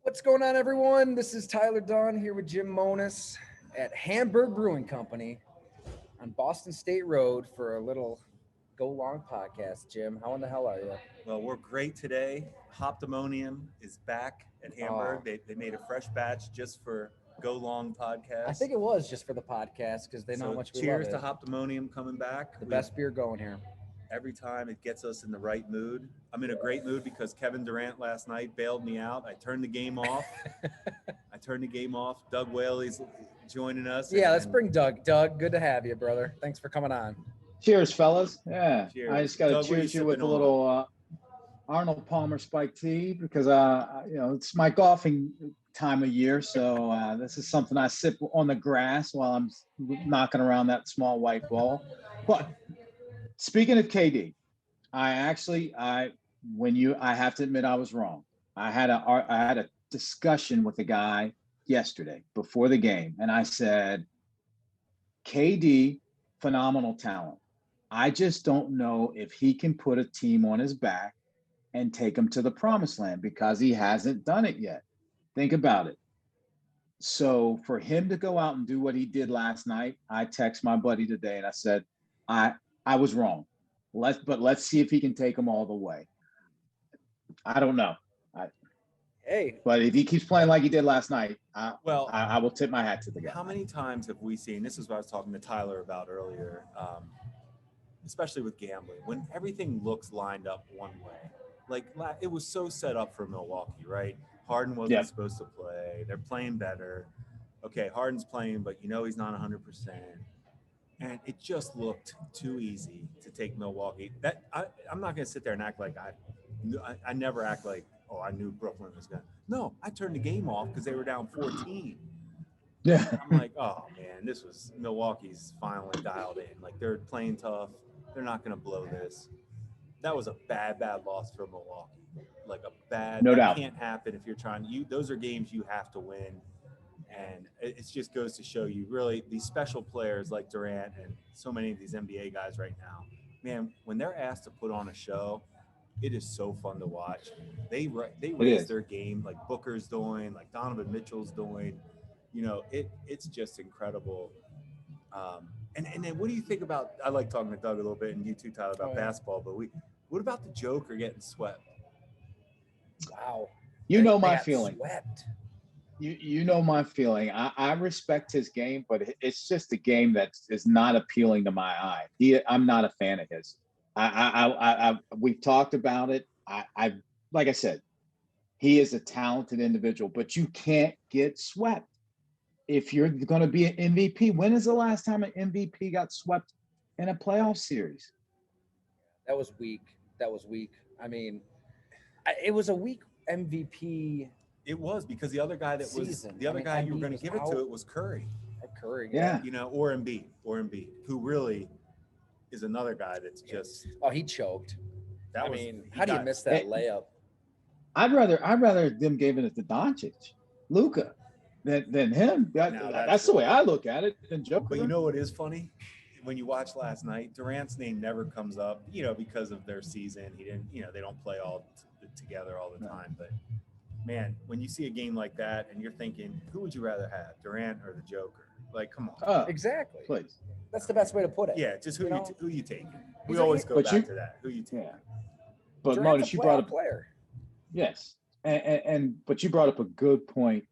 What's going on, everyone? This is Tyler Dunn here with Jim Monis at Hamburg Brewing Company on Boston State Road for a little Go Long podcast. Jim, how in the hell are you? Well, we're great today. Hoptimonium is back at Hamburg. Oh. They made a fresh batch just for Go Long podcast. I think it was just for the podcast because they know how much we love cheers it. to Hoptimonium coming back. The best beer going here. Every time it gets us in the right mood. I'm in a great mood because Kevin Durant last night bailed me out. I turned the game off. Doug Whaley's joining us. Yeah, let's bring Doug. Doug, good to have you, brother. Thanks for coming on. Cheers, fellas. Yeah, Cheers. I just got to Doug, cheers you with a little Arnold Palmer spiked tea because it's my golfing time of year, so this is something I sip on the grass while I'm knocking around that small white ball. But speaking of KD, I have to admit I was wrong. I had a discussion with a guy yesterday before the game, and I said, KD, phenomenal talent. I just don't know if he can put a team on his back and take him to the promised land because he hasn't done it yet. Think about it. So for him to go out and do what he did last night, I text my buddy today and I said, I was wrong. Let's see if he can take them all the way. I don't know. But if he keeps playing like he did last night, I will tip my hat to the guy. How many times have we seen, this is what I was talking to Tyler about earlier, especially with gambling, when everything looks lined up one way. Like it was so set up for Milwaukee, right? Harden wasn't supposed to play. They're playing better. Okay, Harden's playing, but he's not 100%. And it just looked too easy to take Milwaukee. I'm not going to sit there and act like I never act like, oh, I knew Brooklyn was going to. No, I turned the game off because they were down 14. Yeah. I'm like, oh, man, this was Milwaukee's finally dialed in. Like, they're playing tough. They're not going to blow this. That was a bad loss for Milwaukee. Like no doubt. Can't happen if you're trying. Those are games you have to win. And it just goes to show you really these special players like Durant and so many of these NBA guys right now, man, when they're asked to put on a show, it is so fun to watch. They raise their game like Booker's doing, like Donovan Mitchell's doing. It's just incredible. And then what do you think about, I like talking to Doug a little bit and you too, Tyler, about basketball, but what about the Joker getting swept? Wow. You know my feeling. Swept. You know my feeling. I respect his game, but it's just a game that is not appealing to my eye. I'm not a fan of his. We've talked about it. Like I said, he is a talented individual, but you can't get swept. If you're going to be an MVP, when is the last time an MVP got swept in a playoff series? That was weak. I mean, it was a weak MVP. It was because the other guy you were going to give it to was Curry. Curry, yeah. Or Embiid, who really is another guy that's just. Oh, he choked. How do you miss that layup? I'd rather them giving it to Doncic, Luka, than him. That's the way I look at it. Than Joker. But you know what is funny? When you watch last night, Durant's name never comes up, because of their season. He didn't, they don't play all together all the time. But man, when you see a game like that and you're thinking, who would you rather have, Durant or the Joker? Like, come on. Exactly. Please. That's the best way to put it. Yeah, just who you taking? We always go back to that. Who you taking? Yeah. But Motis, you brought up player. Yes, but you brought up a good point.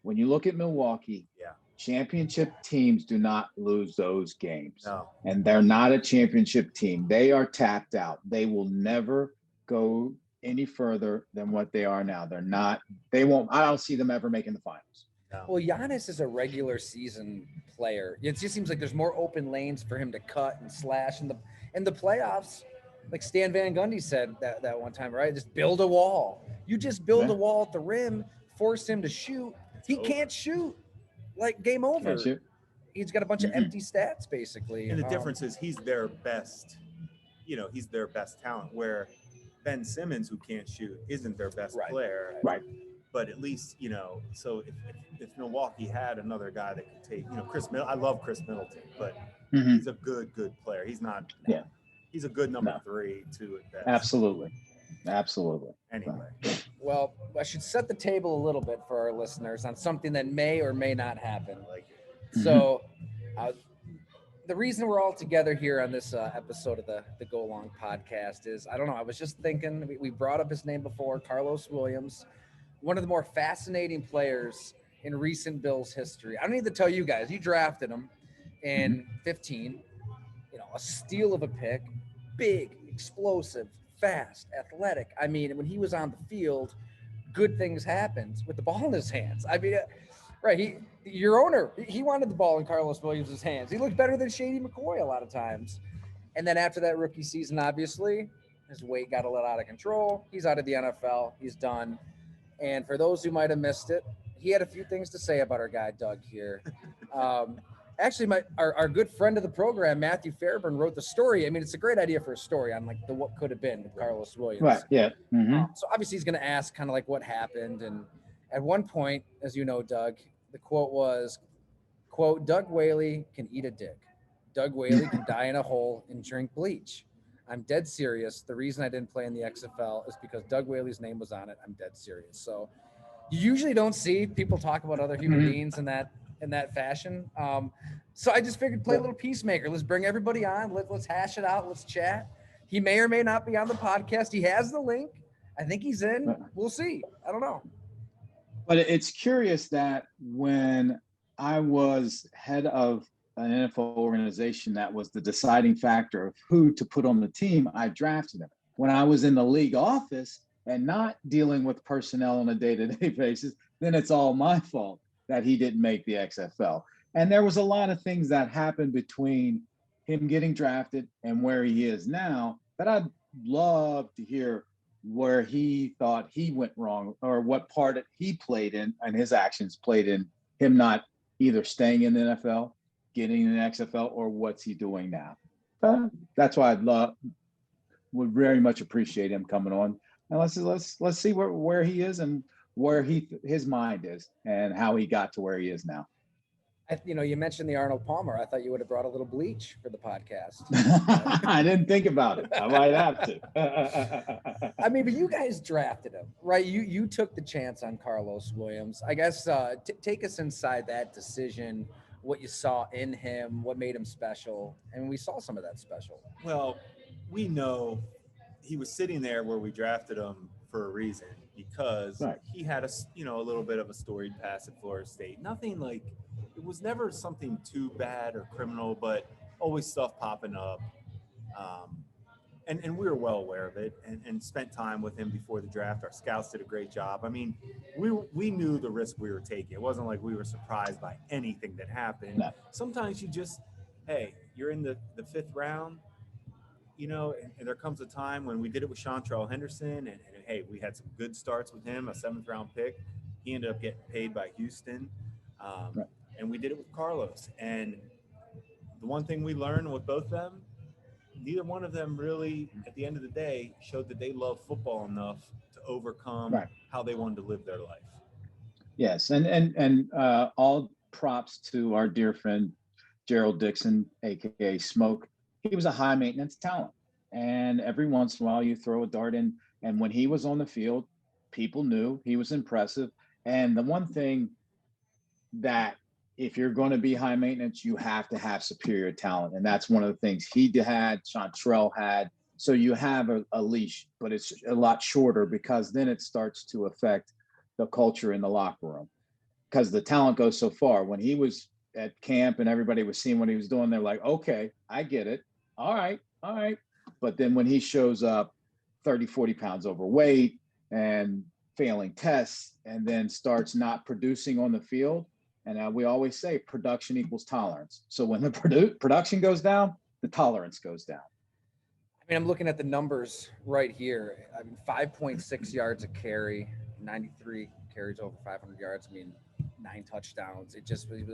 When you look at Milwaukee, championship teams do not lose those games. No. And they're not a championship team. They are tapped out. They will never go any further than what they are now. They won't. I don't see them ever making the finals. No. Well, Giannis is a regular season player. It just seems like there's more open lanes for him to cut and slash in the playoffs. Like Stan Van Gundy said that one time, right? Just build a wall. You just build a wall at the rim, force him to shoot. He can't shoot. Like, game over. He's got a bunch of empty stats, basically. And the difference is he's their best talent, where Ben Simmons, who can't shoot, isn't their best player. Right. But at least, so if Milwaukee had another guy that could take, Chris Middleton, I love Chris Middleton, but he's a good player. He's not, he's a good number 3 too at best. Absolutely. Anyway, Well, I should set the table a little bit for our listeners on something that may or may not happen. I like it. So, uh, the reason we're all together here on this episode of the Go Long podcast is I don't know. I was just thinking we brought up his name before, Carlos Williams, one of the more fascinating players in recent Bills history. I don't need to tell you guys. You drafted him in 15. A steal of a pick, big, explosive, fast, athletic. I mean, when he was on the field, good things happened with the ball in his hands. I mean, right? Your owner, he wanted the ball in Carlos Williams' hands. He looked better than Shady McCoy a lot of times. And then after that rookie season, obviously, his weight got a little out of control. He's out of the NFL. He's done. And for those who might have missed it, he had a few things to say about our guy Doug here. Actually, our good friend of the program, Matthew Fairburn, wrote the story. I mean, it's a great idea for a story on like the what could have been with Carlos Williams. Right. Yeah. So obviously he's going to ask kind of like what happened. And at one point, as you know, Doug, the quote was, quote, Doug Whaley can eat a dick. Doug Whaley can die in a hole and drink bleach. I'm dead serious. The reason I didn't play in the XFL is because Doug Whaley's name was on it. I'm dead serious. So you usually don't see people talk about other human beings in that fashion. So I just figured play a little peacemaker. Let's bring everybody on. Let's hash it out. Let's chat. He may or may not be on the podcast. He has the link. I think he's in. We'll see. I don't know. But it's curious that when I was head of an NFL organization that was the deciding factor of who to put on the team, I drafted him. When I was in the league office and not dealing with personnel on a day-to-day basis, then it's all my fault that he didn't make the XFL. And there was a lot of things that happened between him getting drafted and where he is now that I'd love to hear where he thought he went wrong or what part he played in and his actions played in him not either staying in the NFL, getting in the XFL, or what's he doing now. That's why would very much appreciate him coming on. And let's see where he is and where his mind is and how he got to where he is now. You mentioned the Arnold Palmer. I thought you would have brought a little bleach for the podcast. I didn't think about it. I might have to. I mean, but you guys drafted him, right? You took the chance on Carlos Williams. I guess take us inside that decision, what you saw in him, what made him special. And we saw some of that special. Well, we know he was sitting there where we drafted him for a reason because he had a little bit of a storied past at Florida State. Nothing like it was never something too bad or criminal, but always stuff popping up. And we were well aware of it and spent time with him before the draft. Our scouts did a great job. I mean, we knew the risk we were taking. It wasn't like we were surprised by anything that happened. No. Sometimes you just, hey, you're in the fifth round, and there comes a time when we did it with Chantrell Henderson, and hey, we had some good starts with him, a 7th round pick. He ended up getting paid by Houston. And we did it with Carlos. And the one thing we learned with both of them, neither one of them really, at the end of the day, showed that they love football enough to overcome how they wanted to live their life. Yes, and all props to our dear friend Gerald Dixon, aka Smoke. He was a high maintenance talent, and every once in a while you throw a dart in. And when he was on the field, people knew he was impressive. And the one thing that if you're going to be high maintenance, you have to have superior talent. And that's one of the things he had, Chantrell had. So you have a leash, but it's a lot shorter because then it starts to affect the culture in the locker room because the talent goes so far. When he was at camp and everybody was seeing what he was doing, they're like, okay, I get it. All right. But then when he shows up 30, 40 pounds overweight and failing tests and then starts not producing on the field, and we always say production equals tolerance. So when the production goes down, the tolerance goes down. I mean, I'm looking at the numbers right here. I mean, 5.6 yards a carry, 93 carries over 500 yards. I mean, 9 touchdowns. It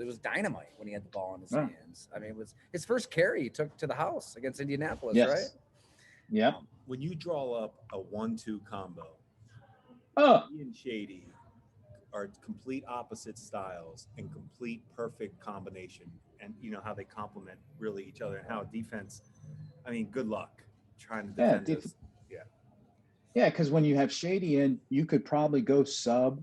was dynamite when he had the ball in his hands. I mean, it was his first carry he took to the house against Indianapolis, right? Yeah. When you draw up a 1-2 combo, he and Shady are complete opposite styles and complete perfect combination, and how they complement really each other and how defense. I mean, good luck trying to defend this. Yeah, because when you have Shady in, you could probably go sub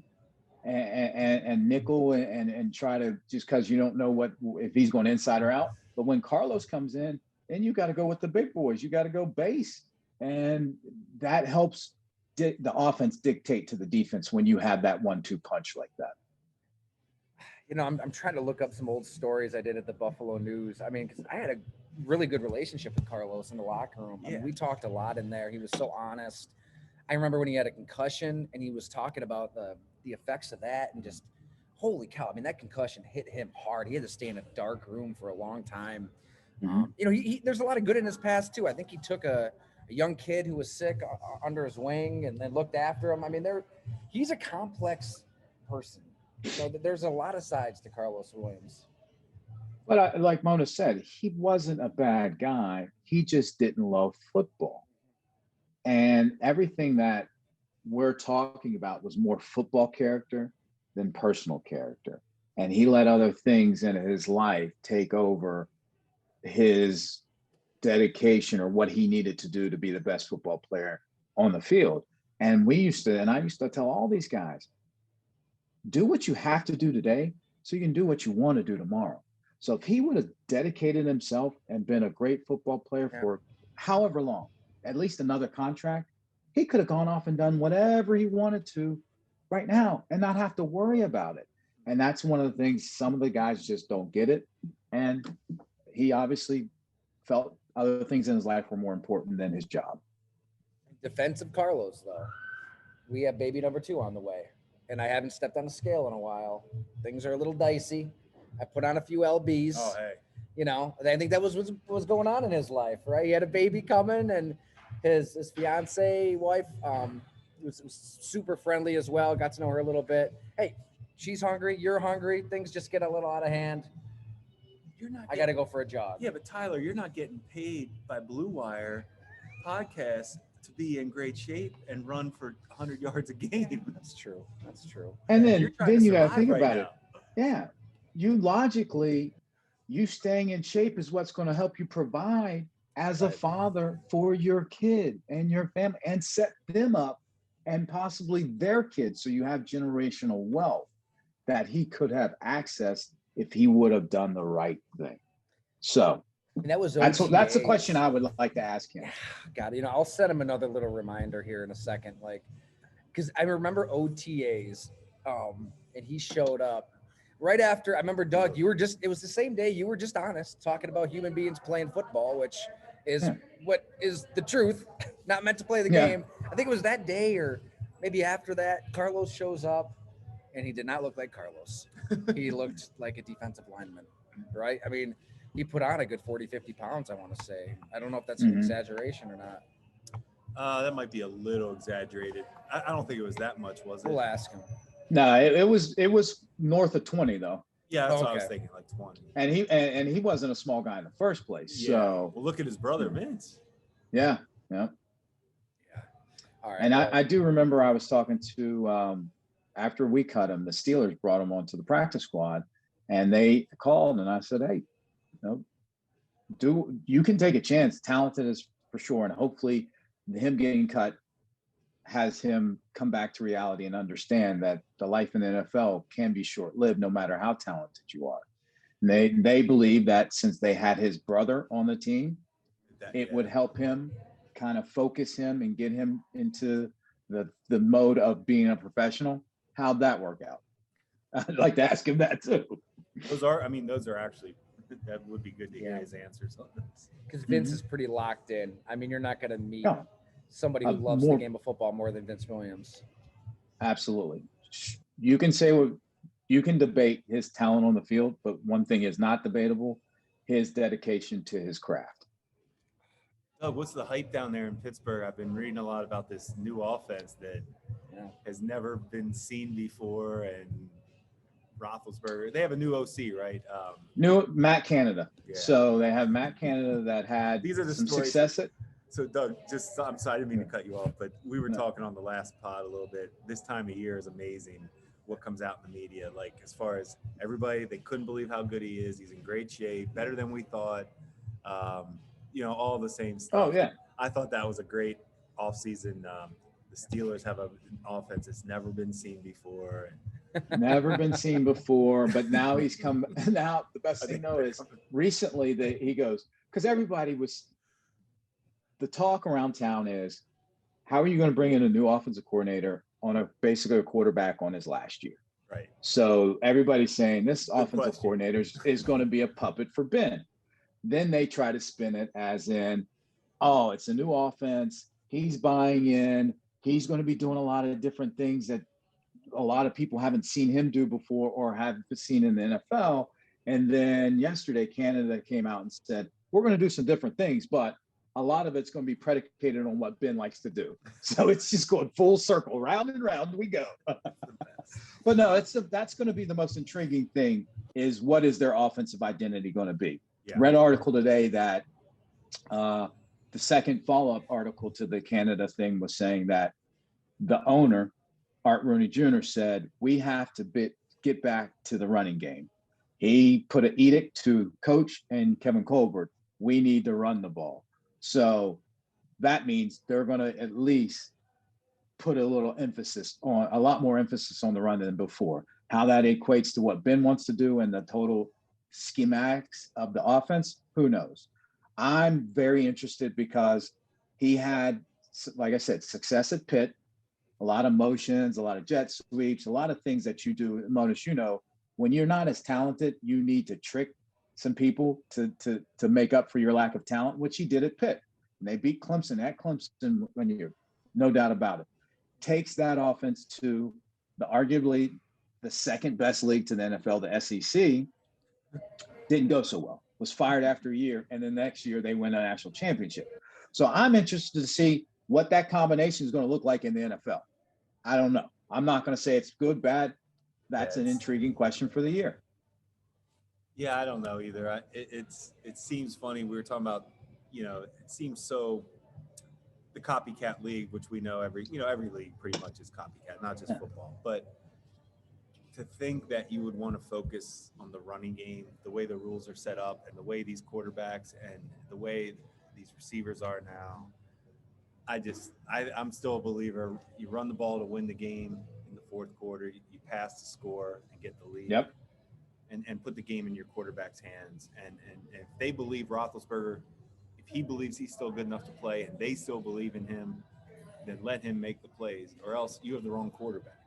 and nickel and try to, just because you don't know what if he's going inside or out. But when Carlos comes in, then you got to go with the big boys. You got to go base, and that helps the offense dictate to the defense when you have that 1-2 punch like that. You know, I'm trying to look up some old stories I did at the Buffalo News. I mean, because I had a really good relationship with Carlos in the locker room. I mean, Yeah. we talked a lot in there. He was so honest. I remember when he had a concussion and he was talking about the effects of that and just holy cow. I mean, that concussion hit him hard. He had to stay in a dark room for a long time. You know, there's a lot of good in his past too. I think he took a young kid who was sick under his wing and then looked after him. I mean, he's a complex person. So there's a lot of sides to Carlos Williams. But like Mona said, he wasn't a bad guy. He just didn't love football. And everything that we're talking about was more football character than personal character. And he let other things in his life take over his dedication or what he needed to do to be the best football player on the field. And I used to tell all these guys, do what you have to do today so you can do what you want to do tomorrow. So if he would have dedicated himself and been a great football player for however long, at least another contract, he could have gone off and done whatever he wanted to right now and not have to worry about it. And that's one of the things some of the guys just don't get it. And he obviously felt other things in his life were more important than his job. Defensive Carlos, though. We have baby number 2 on the way. And I haven't stepped on a scale in a while. Things are a little dicey. I put on a few LBs. Oh, hey. You know, I think that was going on in his life, right? He had a baby coming, and his fiance wife was super friendly as well. Got to know her a little bit. Hey, she's hungry. You're hungry. Things just get a little out of hand. I got to go for a jog. Yeah, but Tyler, you're not getting paid by Blue Wire podcast to be in great shape and run for 100 yards a game. That's true. That's true. And You're then trying to you got to survive think right about now. it. Yeah, you logically, you staying in shape is what's going to help you provide as a father for your kid and your family and set them up and possibly their kids. So you have generational wealth that he could have accessed if he would have done the right thing. So And that was that's a question OTAs. I would like to ask him. God, you know, I'll send him another little reminder here in a second, like, because I remember OTAs, and he showed up right after. I remember Doug, it was the same day you were just honest talking about human beings playing football, which is what is the truth, not meant to play the game. I think it was that day or maybe after that. Carlos shows up, and he did not look like Carlos. He looked like a defensive lineman, right? I mean, he put on a good 40, 50 pounds, I want to say. I don't know if that's an exaggeration or not. That might be a little exaggerated. I don't think it was that much, was it? We'll ask him. No, it was north of 20 though. Yeah, that's what I was thinking, like 20. And he wasn't a small guy in the first place. Yeah. So well, look at his brother Vince. Yeah. All right. And I do remember I was talking to after we cut him, the Steelers brought him onto the practice squad, and they called and I said, hey, you can take a chance. Talented is for sure, and hopefully him getting cut has him come back to reality and understand that the life in the NFL can be short-lived no matter how talented you are. And they believe that since they had his brother on the team, it would help him kind of focus him and get him into the mode of being a professional. How'd that work out? I'd like to ask him that too. Those are actually, that would be good to hear his answers on this. Because Vince is pretty locked in. I mean, you're not going to meet somebody who loves the game of football more than Vince Williams. Absolutely. You can say you can debate his talent on the field, but one thing is not debatable: his dedication to his craft. Doug, what's the hype down there in Pittsburgh? I've been reading a lot about this new offense that has never been seen before, and Roethlisberger. They have a new OC, right? New Matt Canada. Yeah. So they have Matt Canada that had These are the some stories. success at. So Doug, I'm sorry, I didn't mean to cut you off, but we were talking on the last pod a little bit. This time of year is amazing. What comes out in the media, like as far as everybody, they couldn't believe how good he is. He's in great shape, better than we thought. All the same stuff. Oh yeah. I thought that was a great offseason. the Steelers have an offense that's never been seen before. Never been seen before, but now he's come. Now the best I thing think though they're is coming. recently that he goes, because everybody was, the talk around town is, how are you going to bring in a new offensive coordinator on basically a quarterback on his last year? Right. So everybody's saying this offensive question. coordinator is going to be a puppet for Ben. Then they try to spin it as in, oh, it's a new offense. He's buying in. He's going to be doing a lot of different things that a lot of people haven't seen him do before or have seen in the NFL. And then yesterday, Canada came out and said, we're going to do some different things, but a lot of it's going to be predicated on what Ben likes to do. So it's just going full circle, round and round we go. But no, that's going to be the most intriguing thing is what is their offensive identity going to be? Yeah. Read an article today that the second follow-up article to the Canada thing was saying that the owner, Art Rooney Jr., said, we have to get back to the running game. He put an edict to coach and Kevin Colbert, we need to run the ball. So that means they're going to at least put a lot more emphasis on the run than before. How that equates to what Ben wants to do and the total schematics of the offense, who knows? I'm very interested because he had, like I said, success at Pitt, a lot of motions, a lot of jet sweeps, a lot of things that you do. Monis, when you're not as talented, you need to trick some people to make up for your lack of talent, which he did at Pitt. And they beat Clemson at Clemson when you're no doubt about it. Takes that offense to arguably the second best league to the NFL, the SEC. Didn't go so well. Was fired after a year, and then next year they win a national championship. So I'm interested to see what that combination is going to look like in the NFL. I don't know. I'm not going to say it's good, bad. That's an intriguing question for the year. Yeah, I don't know either. It seems funny. We were talking about, it seems so the copycat league, which we know every league pretty much is copycat, not just football. But to think that you would want to focus on the running game, the way the rules are set up and the way these quarterbacks and the way these receivers are now, I'm still a believer. You run the ball to win the game in the fourth quarter. You pass to score and get the lead. Yep. And put the game in your quarterback's hands. And if they believe Roethlisberger, if he believes he's still good enough to play and they still believe in him, then let him make the plays, or else you have the wrong quarterback.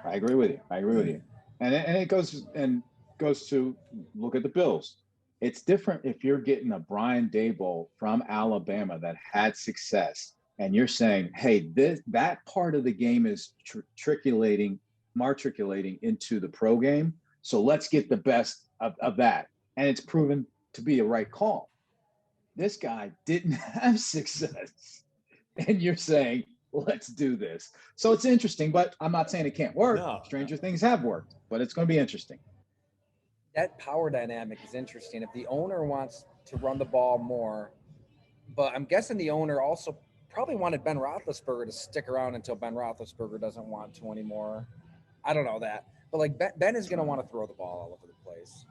I agree with you. And it goes to look at the Bills. It's different if you're getting a Brian Daboll from Alabama that had success, and you're saying, hey, that part of the game is matriculating into the pro game. So let's get the best of that. And it's proven to be a right call. This guy didn't have success. And you're saying, let's do this. So it's interesting, but I'm not saying it can't work. No. Stranger things have worked, but it's going to be interesting. That power dynamic is interesting. If the owner wants to run the ball more, but I'm guessing the owner also probably wanted Ben Roethlisberger to stick around until Ben Roethlisberger doesn't want to anymore. I don't know that. But like Ben is going to want to throw the ball all over the place.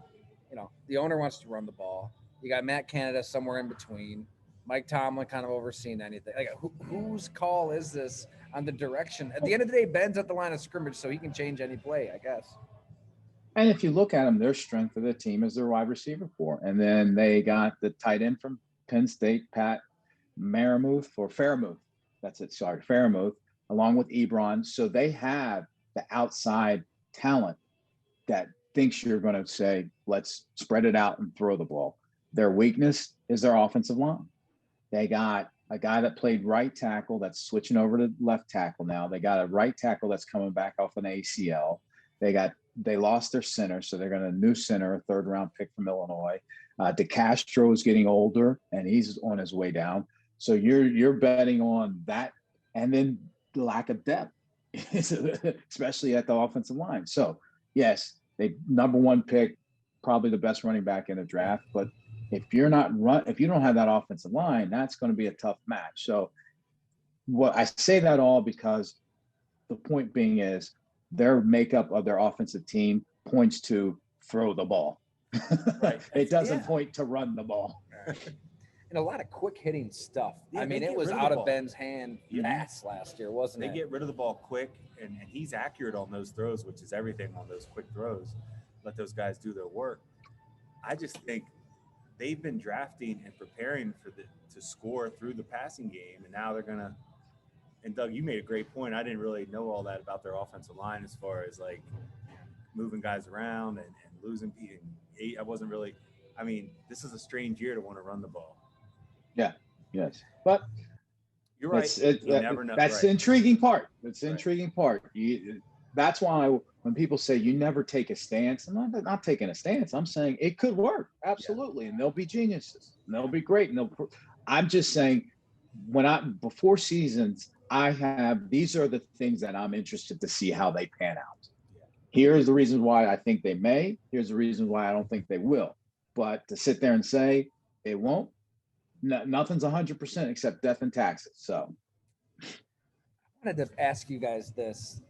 The owner wants to run the ball. You got Matt Canada somewhere in between. Mike Tomlin kind of overseeing anything. Like, whose call is this on the direction? At the end of the day, Ben's at the line of scrimmage, so he can change any play, I guess. And if you look at them, their strength of the team is their wide receiver core. And then they got the tight end from Penn State, Pat Fairmouth. That's it. Sorry, Fairmouth, along with Ebron. So they have the outside talent that thinks you're going to say, let's spread it out and throw the ball. Their weakness is their offensive line. They got a guy that played right tackle that's switching over to left tackle now. They got a right tackle that's coming back off an ACL. They lost their center, so they're going to new center, a third-round pick from Illinois. DeCastro is getting older, and he's on his way down. So you're betting on that, and then the lack of depth, especially at the offensive line. So yes, they number one pick, probably the best running back in the draft. But if you don't have that offensive line, that's going to be a tough match. So what I say that all because the point being is their makeup of their offensive team points to throw the ball. Right. It doesn't point to run the ball. and a lot of quick hitting stuff. Yeah, I mean, they it get was rid of the out of ball. Ben's hand Mhm. fast last year, wasn't They it? get rid of the ball quick, and he's accurate on those throws, which is everything on those quick throws. Let those guys do their work. I just think they've been drafting and preparing to score through the passing game, and now they're gonna. And Doug, you made a great point. I didn't really know all that about their offensive line as far as like moving guys around and losing. I wasn't really. I mean, this is a strange year to want to run the ball. Yeah. Yes. But You're right. You never know. That's Right. the intriguing part. That's the Right. intriguing part. That's why when people say you never take a stance, I'm not taking a stance. I'm saying it could work. Absolutely. And they'll be geniuses. And they'll be great. I'm just saying before seasons, these are the things that I'm interested to see how they pan out. Here's the reason why I think they may. Here's the reason why I don't think they will. But to sit there and say it won't, nothing's 100% except death and taxes. So I wanted to ask you guys this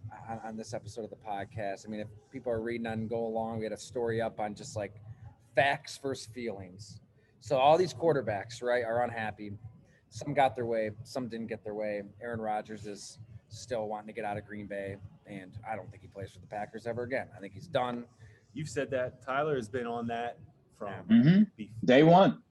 on this episode of the podcast. I mean, if people are reading on Go Along, we had a story up on just like facts versus feelings. So all these quarterbacks, right, are unhappy. Some got their way, some didn't get their way. Aaron Rodgers is still wanting to get out of Green Bay, and I don't think he plays for the Packers ever again. I think he's done. You've said that. Tyler has been on that from day one.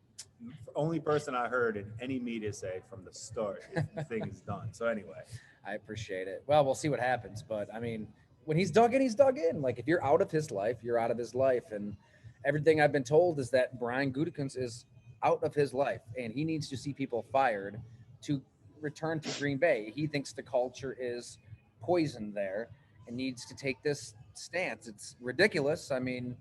Only person I heard in any media say from the start is the thing is done. So anyway, I appreciate it. Well, we'll see what happens, but I mean, when he's dug in, he's dug in. Like if you're out of his life, you're out of his life, and everything I've been told is that Brian Gutekunst is out of his life, and he needs to see people fired to return to Green Bay. He thinks the culture is poisoned there and needs to take this stance. It's ridiculous. I mean,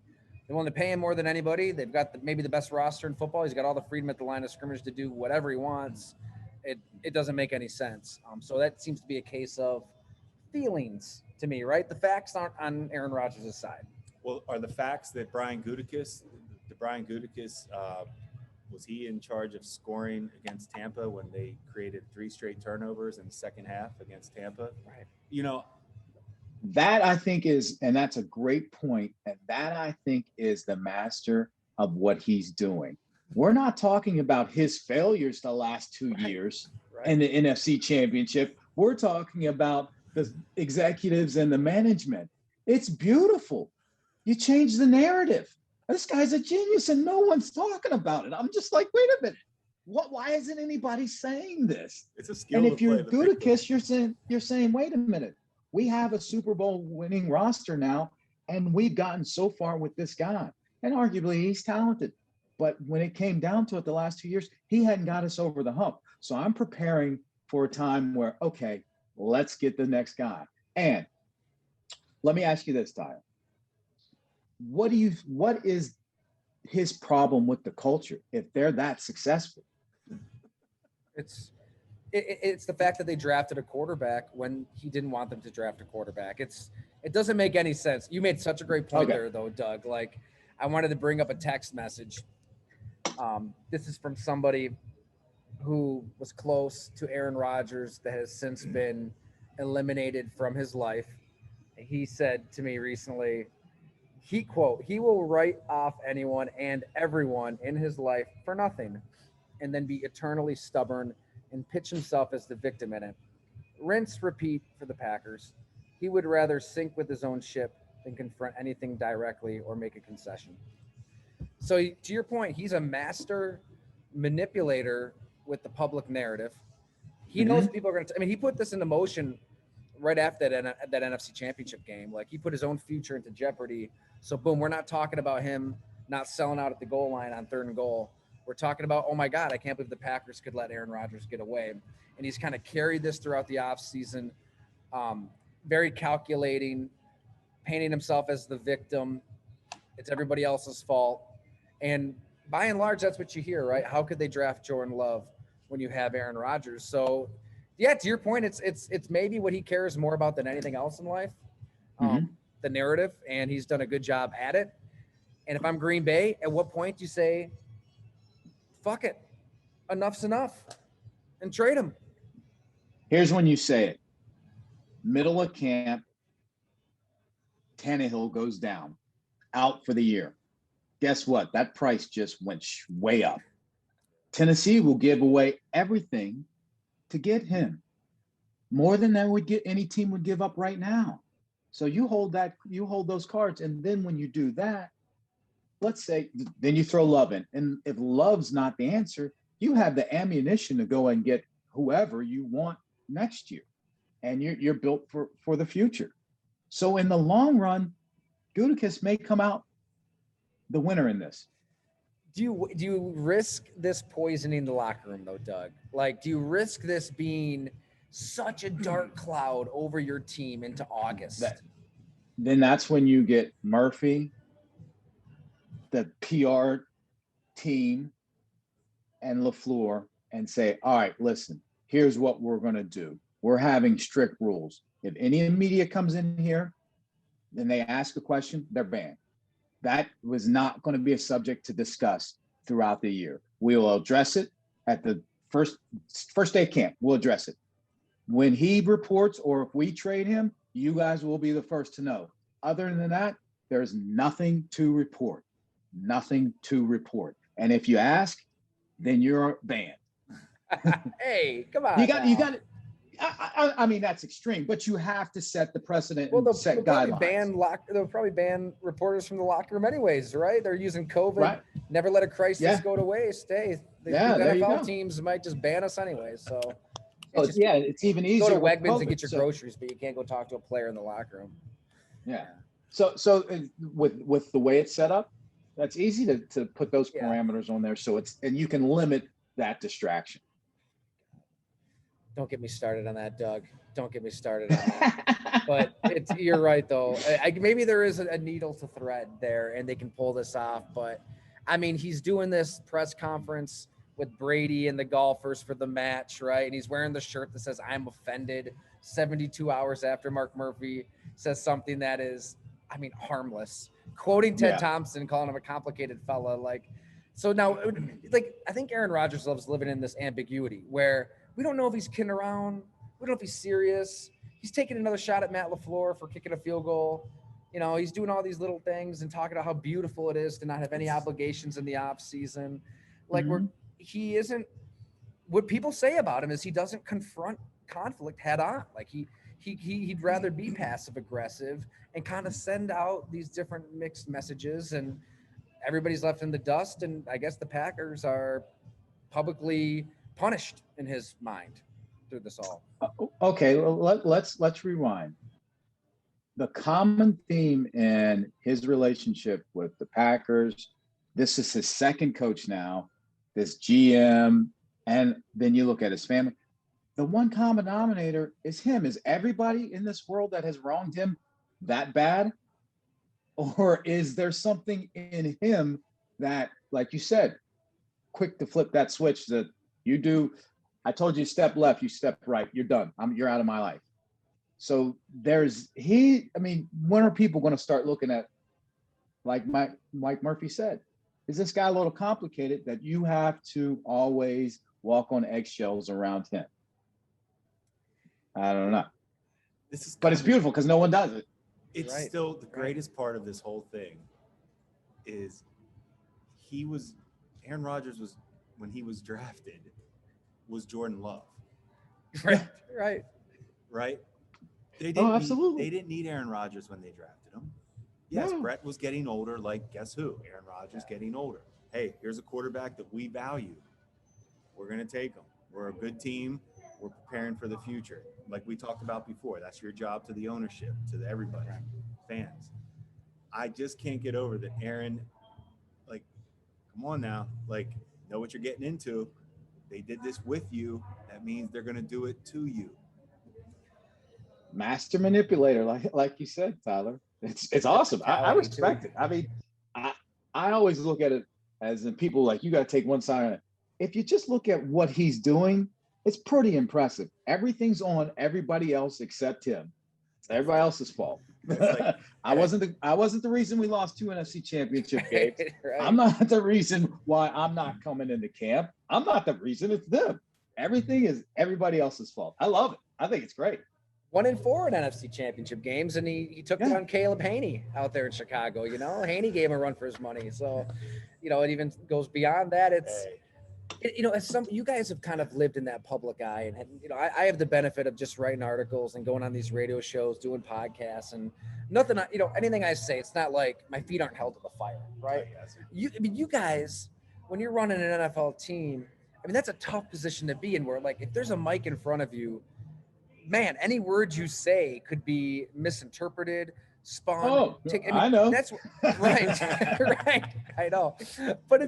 they want to pay him more than anybody. They've got maybe the best roster in football. He's got all the freedom at the line of scrimmage to do whatever he wants. It doesn't make any sense. So that seems to be a case of feelings to me, right? The facts aren't on Aaron Rodgers' side. Well, are the facts that Brian Gutekunst, was he in charge of scoring against Tampa when they created 3 straight turnovers in the second half against Tampa? Right. You know, that I think is, and that's a great point, and that I think is the master of what he's doing. We're not talking about his failures the last 2 years in the NFC Championship. We're talking about the executives and the management. It's beautiful. You change the narrative. This guy's a genius and no one's talking about it. I'm just like, wait a minute. Why isn't anybody saying this? It's a skill. And if you're Gutekunst, you're saying, wait a minute. We have a Super Bowl winning roster now, and we've gotten so far with this guy. And arguably he's talented. But when it came down to it the last 2 years, he hadn't got us over the hump. So I'm preparing for a time where, okay, let's get the next guy. And let me ask you this, Tyler. What is his problem with the culture if they're that successful? It's the fact that they drafted a quarterback when he didn't want them to draft a quarterback. It doesn't make any sense. You made such a great point there, though, Doug. Like, I wanted to bring up a text message. This is from somebody who was close to Aaron Rodgers that has since been eliminated from his life. He said to me recently, he will write off anyone and everyone in his life for nothing and then be eternally stubborn and pitch himself as the victim in it. Rinse, repeat for the Packers. He would rather sink with his own ship than confront anything directly or make a concession. So to your point, he's a master manipulator with the public narrative. He knows people are going to, he put this into motion right after that NFC Championship game. Like, he put his own future into jeopardy. So boom, we're not talking about him not selling out at the goal line on 3rd and goal. We're talking about, oh my God, I can't believe the Packers could let Aaron Rodgers get away. And he's kind of carried this throughout the offseason, very calculating, painting himself as the victim. It's everybody else's fault. And by and large, that's what you hear, right? How could they draft Jordan Love when you have Aaron Rodgers? So, yeah, to your point, it's maybe what he cares more about than anything else in life, the narrative, and he's done a good job at it. And if I'm Green Bay, at what point do you say, fuck it, enough's enough, and trade him? Here's when you say it. Middle of camp, Tannehill goes down, out for the year. Guess what? That price just went way up. Tennessee will give away everything to get him, more than that would get any team would give up right now. So you hold those cards, and then when you do that, let's say then you throw Love in, and if Love's not the answer, you have the ammunition to go and get whoever you want next year, and you're built for the future. So in the long run, Gutekunst may come out the winner in this. Do you risk this poisoning the locker room though, Doug? Like, do you risk this being such a dark cloud over your team into August? Then that's when you get Murphy, the PR team, and LaFleur, and say, all right, listen, here's what we're going to do. We're having strict rules. If any media comes in here, then they ask a question, they're banned. That was not going to be a subject to discuss throughout the year. We will address it at the first day of camp. We'll address it. When he reports, or if we trade him, you guys will be the first to know. Other than that, there's nothing to report. Nothing to report. And if you ask, then you're banned. Hey, come on. You got it. I mean, that's extreme, but you have to set the precedent and set guidelines. They'll probably ban reporters from the locker room anyways, right? They're using COVID. Right. Never let a crisis go to waste. Hey, the NFL teams might just ban us anyway. So it's even easier. Go to Wegmans and get your groceries, but you can't go talk to a player in the locker room. Yeah. So with the way it's set up, that's easy to put those parameters on there. So and you can limit that distraction. Don't get me started on that, Doug. Don't get me started on that. But you're right, though. Maybe there is a needle to thread there, and they can pull this off. But, I mean, he's doing this press conference with Brady and the golfers for the match, right? And he's wearing the shirt that says, I'm offended, 72 hours after Mark Murphy says something that is, I mean, harmless. Quoting Ted Thompson, calling him a complicated fella. So now, I think Aaron Rodgers loves living in this ambiguity where we don't know if he's kidding around. We don't know if he's serious. He's taking another shot at Matt LaFleur for kicking a field goal. You know, he's doing all these little things and talking about how beautiful it is to not have any obligations in the off season. He isn't. What people say about him is he doesn't confront conflict head on. Like he'd rather be passive aggressive and kind of send out these different mixed messages, and everybody's left in the dust. And I guess the Packers are publicly punished in his mind through this all. Okay, well, let's rewind. The common theme in his relationship with the Packers, this is his second coach now, this GM, and then you look at his family. The one common denominator is him. Is everybody in this world that has wronged him that bad? Or is there something in him that, like you said, quick to flip that switch that you do? I told you step left, you step right, you're done. You're out of my life. So when are people going to start looking at, like Mike Murphy said, is this guy a little complicated that you have to always walk on eggshells around him? I don't know. But it's beautiful because no one does it. It's right. Still the greatest part of this whole thing is Aaron Rodgers was, when he was drafted, was Jordan Love. Right. Absolutely. They didn't need Aaron Rodgers when they drafted him. Yes, Brett was getting older. Like, guess who? Aaron Rodgers getting older. Hey, here's a quarterback that we value. We're going to take him. We're a good team. We're preparing for the future. Like we talked about before, that's your job to the ownership, to everybody, fans. I just can't get over that Aaron, come on now, know what you're getting into. They did this with you. That means they're going to do it to you. Master manipulator, like you said, Tyler. It's awesome. I respect it. I mean, I always look at it as in people you got to take one side on it. If you just look at what he's doing, it's pretty impressive. Everything's on everybody else except him. It's everybody else's fault. I wasn't the reason we lost 2 NFC championship games. Right. I'm not the reason why I'm not coming into camp. I'm not the reason, it's them. Everything is everybody else's fault. I love it. I think it's great. 1-4 in NFC championship games, and he took it on Caleb Haney out there in Chicago. Haney gave him a run for his money. So, it even goes beyond that. As some you guys have kind of lived in that public eye, and I have the benefit of just writing articles and going on these radio shows, doing podcasts, and nothing. Anything I say, it's not like my feet aren't held to the fire, right? You guys, when you're running an NFL team, that's a tough position to be in. Where like if there's a mic in front of you, man, any word you say could be misinterpreted, spun. Oh, I know. That's right, right. I know, but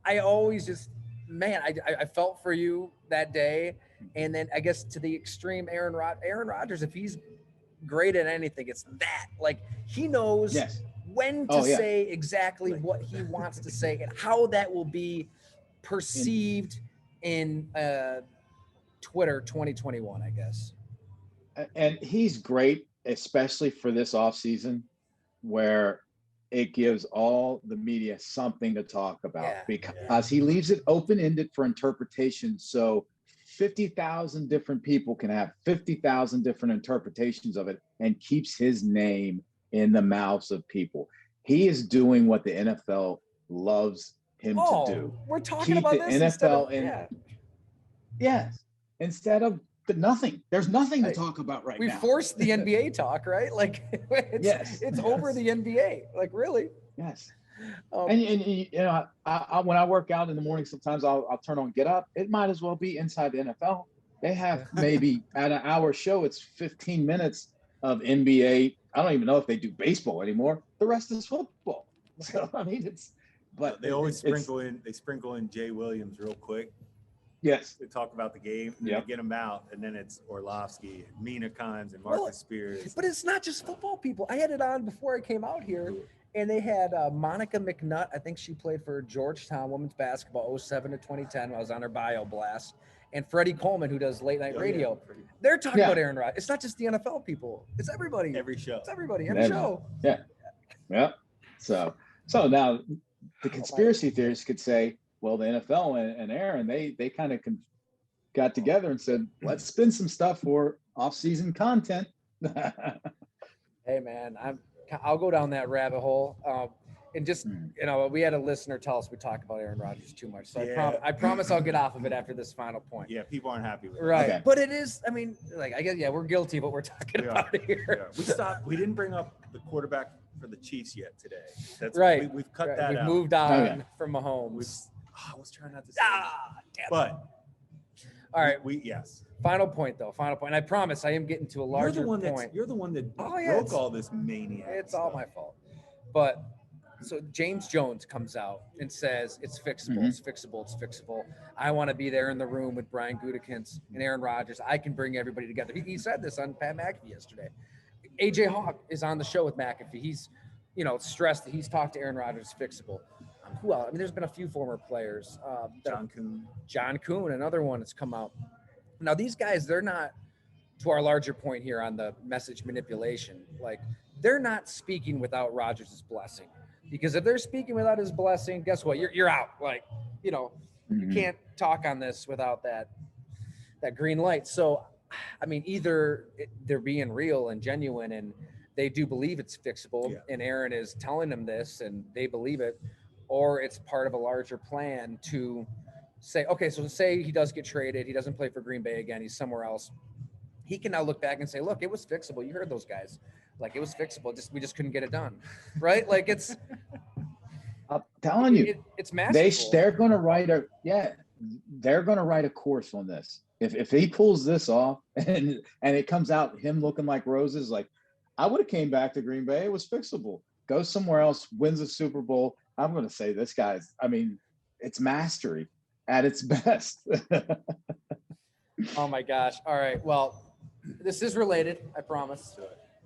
I always just, man, I felt for you that day, and then I guess to the extreme, Aaron Rodgers, if he's great at anything, it's that. Like he knows Yes. when to say exactly what he wants to say and how that will be perceived in Twitter 2021, I guess. And he's great, especially for this offseason where it gives all the media something to talk about because he leaves it open-ended for interpretation. So 50,000 different people can have 50,000 different interpretations of it and keeps his name in the mouths of people. He is doing what the NFL loves him to do. We're talking Keep about the this NFL Yes. Instead of nothing. There's nothing to talk about right now. We forced the NBA talk, right? Like it's over the NBA. Like really? Yes. And when I work out in the morning, sometimes I'll turn on Get Up. It might as well be inside the NFL. They have maybe at an hour show, it's 15 minutes of NBA. I don't even know if they do baseball anymore. The rest is football. So but they always sprinkle in Jay Williams real quick. Yes. They talk about the game, and they get them out, and then it's Orlovsky, Mina Kimes, and Marcus Spears. But it's not just football people. I had it on before I came out here, and they had Monica McNutt. I think she played for Georgetown women's basketball 07 to 2010. I was on her bio blast. And Freddie Coleman, who does late night radio. They're talking about Aaron Rodgers. It's not just the NFL people. It's everybody. Every show. It's everybody. Every show. Yeah. Yeah. So now the conspiracy theorists could say, well, the NFL and Aaron, they kind of got together and said, let's spin some stuff for off-season content. Hey, man, I'll go down that rabbit hole. And just, we had a listener tell us we talk about Aaron Rodgers too much. So I promise I'll get off of it after this final point. Yeah, people aren't happy with it. Right. Okay. But it is, I guess, we're guilty of what we're talking about here. Yeah. We didn't bring up the quarterback for the Chiefs yet today. That's right. We've cut that out. We've moved on from Mahomes. I was trying not to say damn but all right. Yes. Final point, though. Final point. And I promise I am getting to a larger point. You're the one that broke all this maniac. It's all my fault. But so James Jones comes out and says it's fixable. It's fixable. It's fixable. I want to be there in the room with Brian Gutekunst and Aaron Rodgers. I can bring everybody together. He said this on Pat McAfee yesterday. AJ Hawk is on the show with McAfee. He's, stressed that he's talked to Aaron Rodgers. Fixable. Who else? There's been a few former players. John Kuhn, another one that's come out. Now, these guys, they're not, to our larger point here on the message manipulation, like, they're not speaking without Rodgers' blessing. Because if they're speaking without his blessing, guess what? You're out. Like, you can't talk on this without that green light. So, either they're being real and genuine and they do believe it's fixable and Aaron is telling them this and they believe it, or it's part of a larger plan to say, okay, so say he does get traded, he doesn't play for Green Bay again, he's somewhere else. He can now look back and say, look, it was fixable. You heard those guys. Like, it was fixable. We just couldn't get it done. Right? Like, it's... I'm telling you. It's masterful. They're going to write a course on this. If he pulls this off and it comes out him looking like roses, like, I would have came back to Green Bay. It was fixable. Go somewhere else, wins a Super Bowl. I'm going to say this guy's, it's mastery at its best. Oh my gosh. All right. Well, this is related, I promise.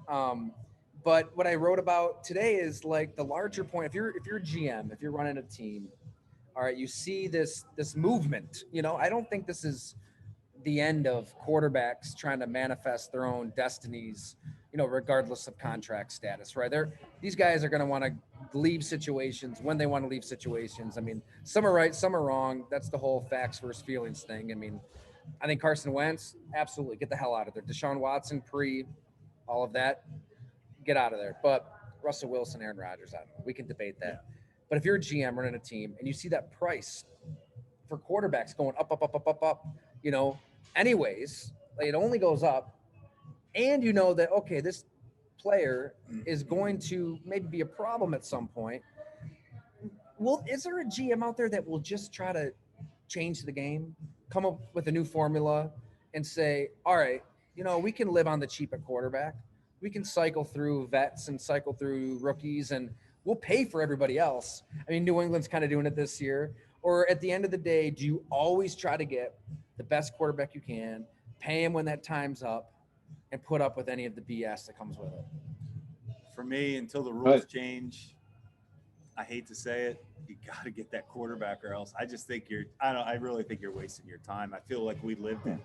But what I wrote about today is like the larger point. If you're GM, if you're running a team, all right, you see this movement, I don't think this is the end of quarterbacks trying to manifest their own destinies, regardless of contract status, right? These guys are going to want to leave situations when they want to leave situations. Some are right, some are wrong. That's the whole facts versus feelings thing. I think Carson Wentz, absolutely, get the hell out of there. Deshaun Watson, all of that, get out of there. But Russell Wilson, Aaron Rodgers, we can debate that. But if you're a GM running a team and you see that price for quarterbacks going up, up, up, up, up, up, you know, anyways, like it only goes up. And you know that, okay, this player is going to maybe be a problem at some point. Well, is there a GM out there that will just try to change the game, come up with a new formula, and say, all right, you know, we can live on the cheap at quarterback. We can cycle through vets and cycle through rookies, and we'll pay for everybody else. I mean, New England's kind of doing it this year. Or at the end of the day, do you always try to get the best quarterback you can, pay him when that time's up, and put up with any of the BS that comes with it? For me, until the rules change, I hate to say it, you got to get that quarterback, or else I just think I really think you're wasting your time. I feel like we lived it.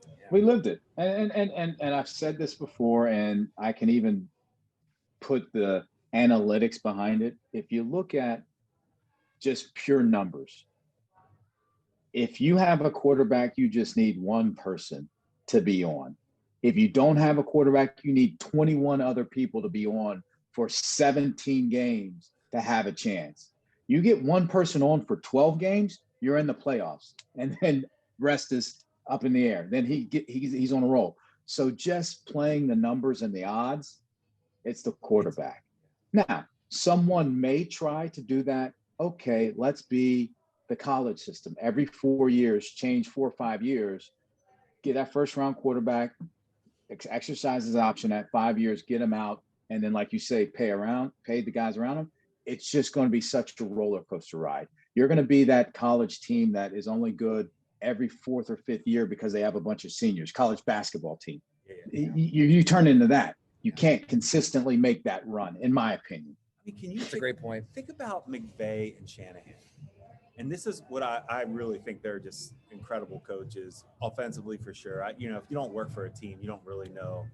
Yeah. We lived it. And I've said this before, and I can even put the analytics behind it. If you look at just pure numbers, if you have a quarterback, you just need one person to be on. If you don't have a quarterback, you need 21 other people to be on for 17 games to have a chance. You get one person on for 12 games, you're in the playoffs, and then rest is up in the air. Then he's on a roll. So just playing the numbers and the odds, it's the quarterback. Now, someone may try to do that. Okay, let's be the college system. Every 4 years, change 4 or 5 years, get that first round quarterback, exercise his option at 5 years, get him out, and then, like you say, pay the guys around him. It's just going to be such a roller coaster ride. You're going to be that college team that is only good every 4th or 5th year because they have a bunch of seniors, college basketball team. Yeah. You turn into that. You can't consistently make that run, in my opinion. I mean, That's a great point. Think about McVay and Shanahan. And this is what I really think they're just incredible coaches, offensively for sure. If you don't work for a team, you don't really know.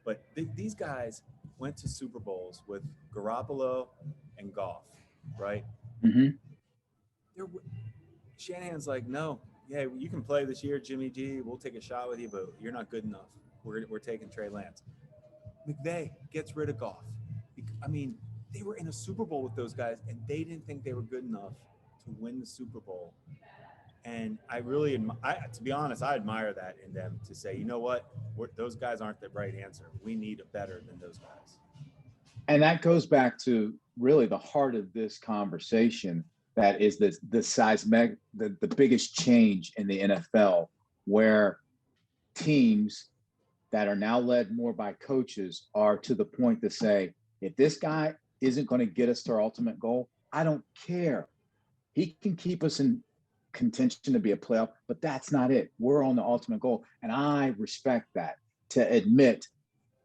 But these guys went to Super Bowls with Garoppolo and Goff, right? Mm-hmm. Shanahan's like, no, yeah, you can play this year, Jimmy G. We'll take a shot with you, but you're not good enough. We're taking Trey Lance. McVay gets rid of Goff. I mean, they were in a Super Bowl with those guys, and they didn't think they were good enough to win the Super Bowl. And I really, to be honest, I admire that in them to say, you know what, those guys aren't the right answer. We need a better than those guys. And that goes back to really the heart of this conversation. That is the biggest change in the NFL, where teams that are now led more by coaches are to the point to say, if this guy isn't going to get us to our ultimate goal, I don't care. He can keep us in contention to be a playoff, but that's not it. We're on the ultimate goal. And I respect that, to admit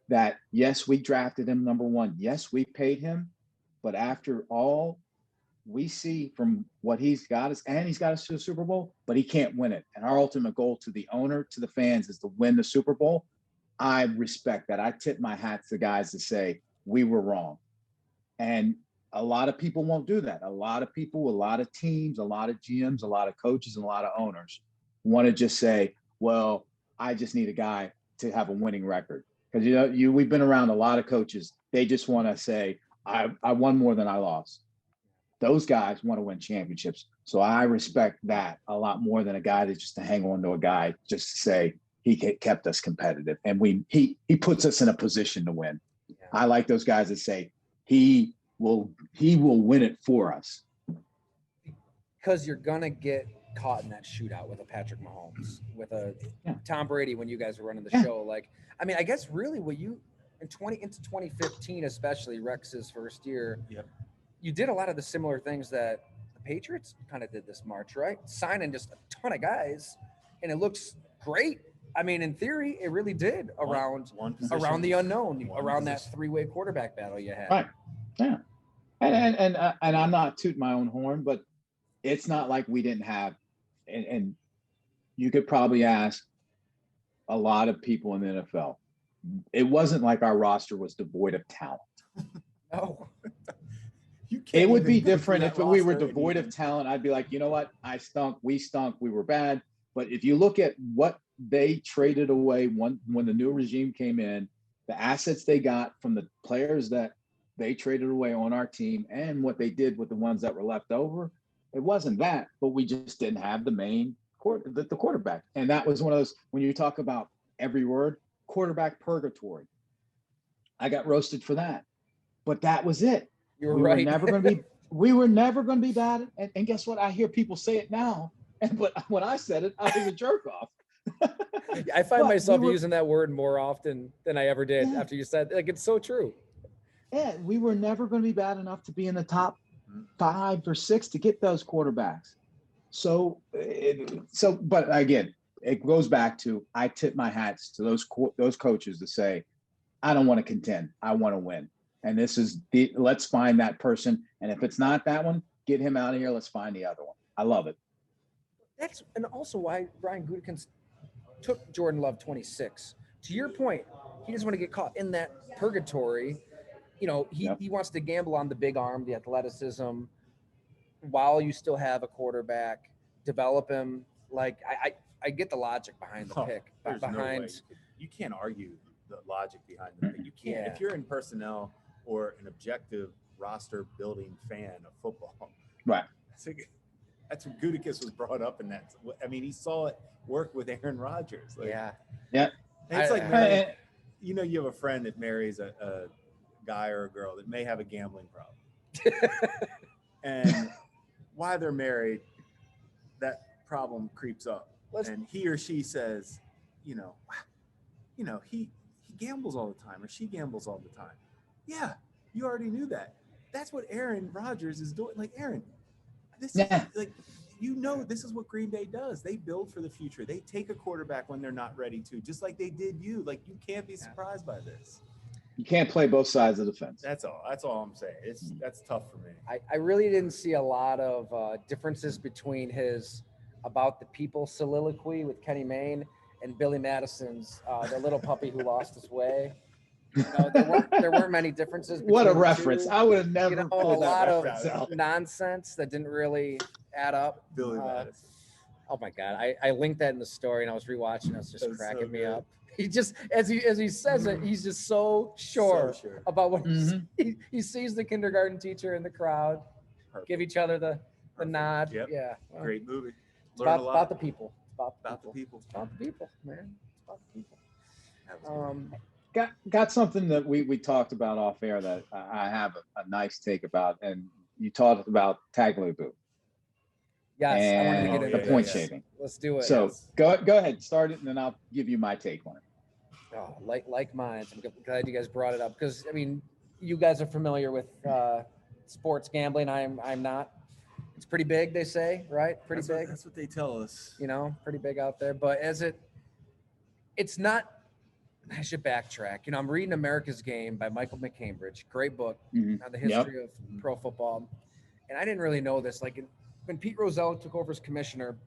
that, yes, we drafted him number one. Yes, we paid him. But after all we see from what he's got us, and he's got us to the Super Bowl, but he can't win it. And our ultimate goal to the owner, to the fans, is to win the Super Bowl. I respect that. I tip my hat to guys to say we were wrong. And a lot of people won't do that. A lot of people, a lot of teams, a lot of GMs, a lot of coaches, and a lot of owners want to just say, well, I just need a guy to have a winning record. Because, we've been around a lot of coaches. They just want to say, I won more than I lost. Those guys want to win championships. So I respect that a lot more than a guy that's just to hang on to a guy just to say he kept us competitive. And he puts us in a position to win. Yeah. I like those guys that say he will win it for us. Because you're going to get caught in that shootout with a Patrick Mahomes, with a Tom Brady when you guys were running the show. Like, I mean, I guess really into 2015, especially Rex's first year, you did a lot of the similar things that the Patriots kind of did this March, right? Signing just a ton of guys, and it looks great. I mean, in theory, it really did around the unknown, around that three-way quarterback battle you had. Right. Yeah. And I'm not tooting my own horn, but it's not like we didn't have, and you could probably ask a lot of people in the NFL. It wasn't like our roster was devoid of talent. No. It would be different if we were devoid of talent. I'd be like, you know what? I stunk. We stunk. We were bad. But if you look at what they traded away when the new regime came in, the assets they got from the players that they traded away on our team, and what they did with the ones that were left over, It wasn't that, but we just didn't have the main the quarterback. And that was one of those, when you talk about every word, quarterback purgatory. I got roasted for that. But that was it. You're we right. were never going to be we were never going to be bad. And guess what? I hear people say it now. But when I said it, I was a jerk off. I find myself we were, using that word more often than I ever did after you said, like, it's so true. Yeah, we were never going to be bad enough to be in the top 5 or 6 to get those quarterbacks. But again, it goes back to, I tip my hats to those coaches to say, I don't want to contend. I want to win. And this is let's find that person. And if it's not that one, get him out of here. Let's find the other one. I love it. And also why Brian Gutekunst took Jordan Love 26. To your point, he doesn't want to get caught in that purgatory. You know, he wants to gamble on the big arm, the athleticism, while you still have a quarterback, develop him. Like, I get the logic behind the pick. There's no way you can't argue the logic behind the pick. You can't, if you're in personnel or an objective roster building fan of football. Right. That's what Gutekunst was brought up in that. I mean, he saw it work with Aaron Rodgers. Like, yeah. And it's like, marrying, you know, you have a friend that marries a guy or a girl that may have a gambling problem. And while they're married, that problem creeps up. And he or she says, he gambles all the time, or she gambles all the time. Yeah, you already knew that. That's what Aaron Rodgers is doing. Like, Aaron, this is like, this is what Green Bay does. They build for the future. They take a quarterback when they're not ready to, just like they did you. Like, you can't be surprised by this. You can't play both sides of the fence. That's all I'm saying. That's tough for me. I really didn't see a lot of differences between his About the People soliloquy with Kenny Mayne and Billy Madison's The Little Puppy Who Lost His Way. You know, there weren't many differences. What a reference. I would have never pulled a that lot reference of out. nonsense that didn't really add up. Billy Madison. Oh my God. I linked that in the story and I was rewatching. It was just cracking me up. He just, as he says it, he's just so sure about what he sees the kindergarten teacher in the crowd. Perfect. Give each other the nod. Yep. Yeah. Well, great movie. About the people. About the people. It's about the people, man. It's about the people. Got something that we talked about off air that I have a nice take about, and you talked about Tagliabue. Yes, and I wanted to get into the point shaving. Let's do it. So go ahead, start it, and then I'll give you my take on it. Oh, like mine. I'm glad you guys brought it up because I mean, you guys are familiar with sports gambling. I'm not. It's pretty big, they say, right? Pretty big. That's what they tell us. You know, pretty big out there. But it's not. I should backtrack. You know, I'm reading America's Game by Michael McCambridge. Great book on the history of pro football. And I didn't really know this. Like when Pete Rozelle took over as commissioner,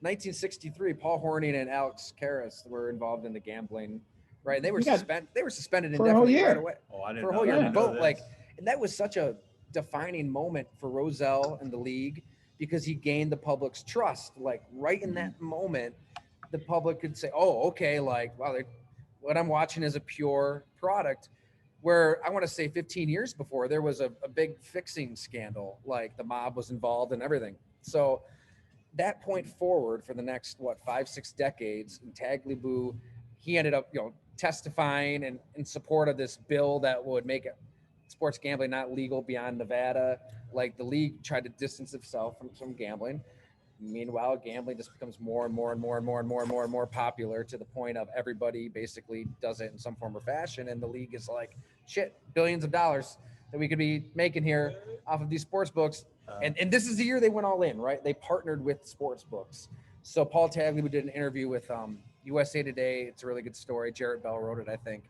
1963, Paul Hornung and Alex Karras were involved in the gambling. Right, they were suspended. They were suspended indefinitely right away. Oh, I didn't for a know whole that. year. Both and that was such a defining moment for Rozelle and the league because he gained the public's trust. Like right in that moment, the public could say, "Oh, okay, like wow, what I'm watching is a pure product." Where I want to say 15 years before, there was a big fixing scandal. Like the mob was involved and everything. So that point forward for the next 5-6 decades, in Tagliabue, he ended up testifying in support of this bill that would make sports gambling not legal beyond Nevada. Like the league tried to distance itself from gambling. Meanwhile, gambling just becomes more and more popular to the point of everybody basically does it in some form or fashion. And the league is like, shit, billions of dollars that we could be making here off of these sports books. And this is the year they went all in, right? They partnered with sports books. So Paul Tagliabue did an interview with USA Today. It's a really good story. Jarrett Bell wrote it, I think,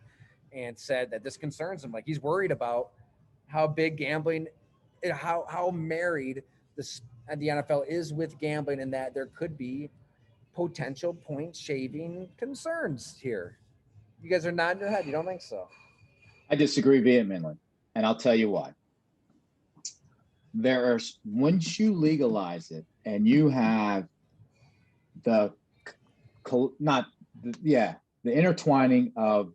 and said that this concerns him. Like he's worried about how big gambling, how married the NFL is with gambling, and that there could be potential point shaving concerns here. You guys are nodding your head. You don't think so? I disagree vehemently, and I'll tell you why. Once you legalize it, and you have the intertwining of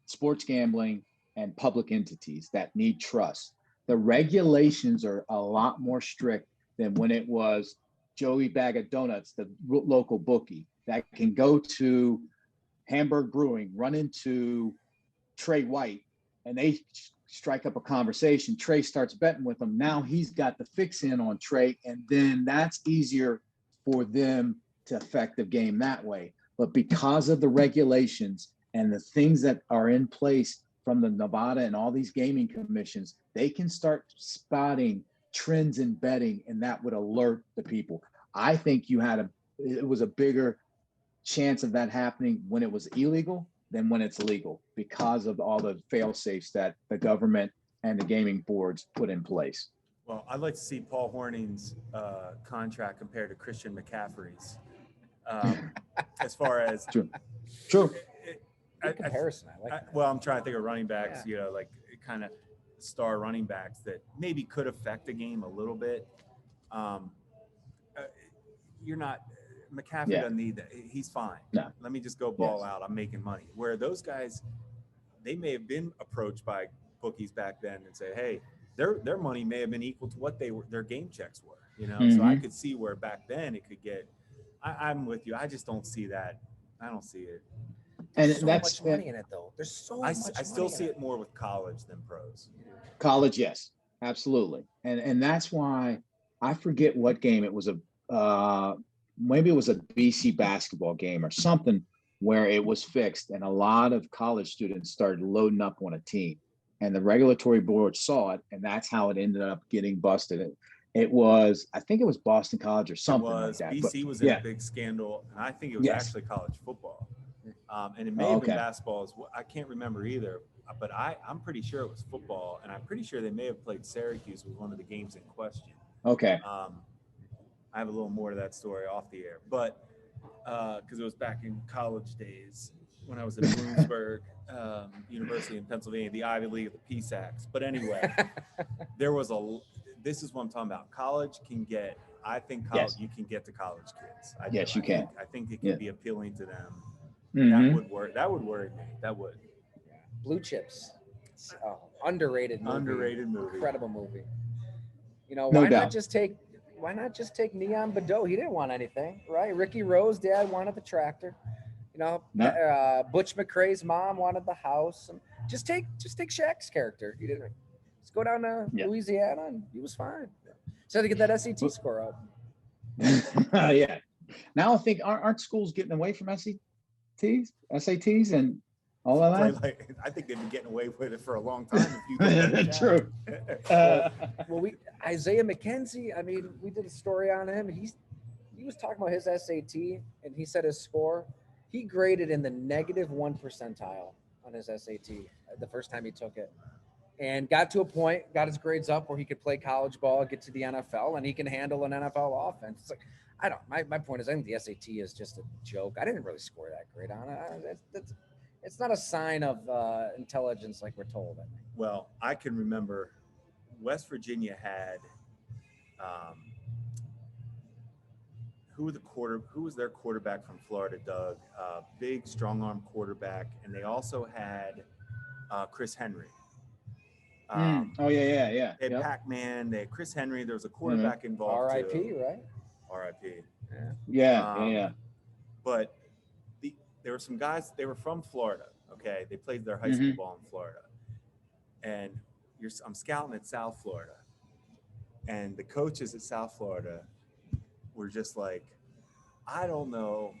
sports gambling and public entities that need trust. The regulations are a lot more strict than when it was Joey Bag of Donuts, the local bookie that can go to Hamburg Brewing, run into Trey White, and they strike up a conversation. Trey starts betting with him. Now he's got the fix in on Trey, and then that's easier for them to affect the game that way. But because of the regulations and the things that are in place from the Nevada and all these gaming commissions, they can start spotting trends in betting, and that would alert the people. I think it was a bigger chance of that happening when it was illegal than when it's legal, because of all the fail safes that the government and the gaming boards put in place. Well, I'd like to see Paul Horning's contract compared to Christian McCaffrey's. As far as True. Good comparison. I like that. Well, I'm trying to think of running backs, like kind of star running backs that maybe could affect the game a little bit. You're not McCaffrey doesn't need that. He's fine. No. Let me just go ball out. I'm making money. Where those guys, they may have been approached by bookies back then and say, hey, their money may have been equal to what their game checks were. So I could see where back then it could get. I'm with you. I just don't see that. I don't see it. There's so much money in it, though. There's so much. I still see it more with college than pros. College, yes, absolutely, and that's why I forget what game it was. Maybe it was a BC basketball game or something where it was fixed, and a lot of college students started loading up on a team, and the regulatory board saw it, and that's how it ended up getting busted. It was, I think it was Boston College or something like that. BC was in a big scandal, and I think it was actually college football. And it may have been basketball as well. I can't remember either, but I'm pretty sure it was football, and I'm pretty sure they may have played Syracuse with one of the games in question. Okay. I have a little more to that story off the air, but because it was back in college days when I was at Bloomsburg University in Pennsylvania, the Ivy League of the PSACs. But anyway, this is what I'm talking about. College can get, I think college, you can get to college kids. You can. I think it can be appealing to them. Mm-hmm. That would work. That would worry me. That would. Blue Chips. It's underrated movie. Incredible movie. Why not just take Neon Badeau? He didn't want anything, right? Ricky Rose, dad wanted the tractor. Butch McRae's mom wanted the house. And just take Shaq's character. He didn't. Just go down to Louisiana, and he was fine. So to get that SAT score up. Yeah. Now I think aren't schools getting away from SATs, and all of that? I think they've been getting away with it for a long time. If you True. Isaiah McKenzie. I mean, we did a story on him. He was talking about his SAT, and he said his score. He graded in the -1 percentile on his SAT the first time he took it, and got to a point, got his grades up where he could play college ball, get to the NFL, and he can handle an NFL offense. It's like, my point is, I think the SAT is just a joke. I didn't really score that great on it. It's not a sign of intelligence like we're told. I think. Well, I can remember West Virginia had who was their quarterback from Florida, Doug? Big, strong-arm quarterback, and they also had Chris Henry. Yeah. They had Pac-Man. They had Chris Henry. There was a quarterback involved. R.I.P. Right? R.I.P. Yeah. But there were some guys. They were from Florida. Okay, they played their high school ball in Florida, and I'm scouting at South Florida, and the coaches at South Florida were just like, I don't know.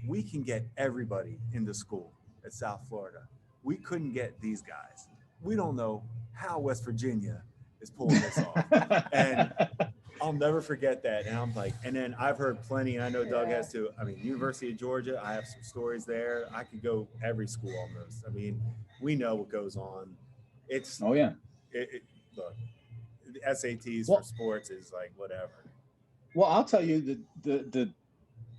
We can get everybody into school at South Florida. We couldn't get these guys. We don't know how West Virginia is pulling this off. And I'll never forget that. And I'm like, and then I've heard plenty, and I know Doug has too. I mean, University of Georgia, I have some stories there. I could go every school almost. I mean, we know what goes on. It's look, the SATs for sports is like whatever. Well, I'll tell you the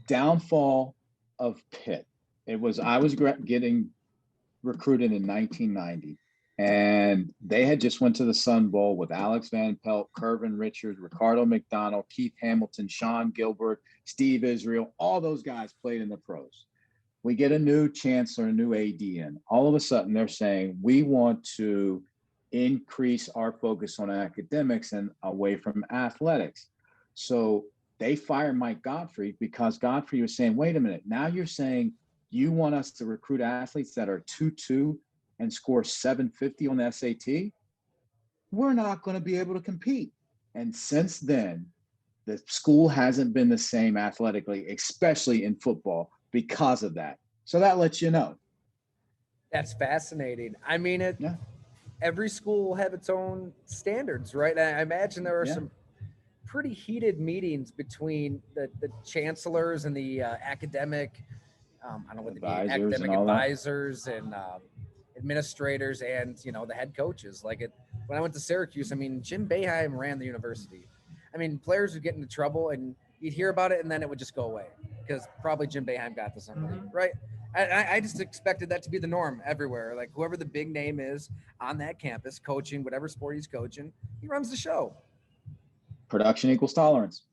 downfall of Pitt. I was getting recruited in 1990, and they had just went to the Sun Bowl with Alex Van Pelt, Curvin Richards, Ricardo McDonald, Keith Hamilton, Sean Gilbert, Steve Israel. All those guys played in the pros. We get a new chancellor, a new AD in. All of a sudden, they're saying, we want to increase our focus on academics and away from athletics. So they fired Mike Godfrey because Godfrey was saying, wait a minute, now you're saying you want us to recruit athletes that are 2.2 and score 750 on the SAT? We're not going to be able to compete. And since then, the school hasn't been the same athletically, especially in football, because of that. So that lets you know. That's fascinating. I mean, Yeah. every school will have its own standards, right? And I imagine there are Yeah. some pretty heated meetings between the chancellors and the academic, I don't know what the Advisors academic and all that. advisors and administrators and, the head coaches. Like when I went to Syracuse, I mean, Jim Boeheim ran the university. I mean, players would get into trouble and you'd hear about it and then it would just go away because probably Jim Boeheim got to somebody, right? I just expected that to be the norm everywhere. Like whoever the big name is on that campus coaching, whatever sport he's coaching, he runs the show. Production equals tolerance.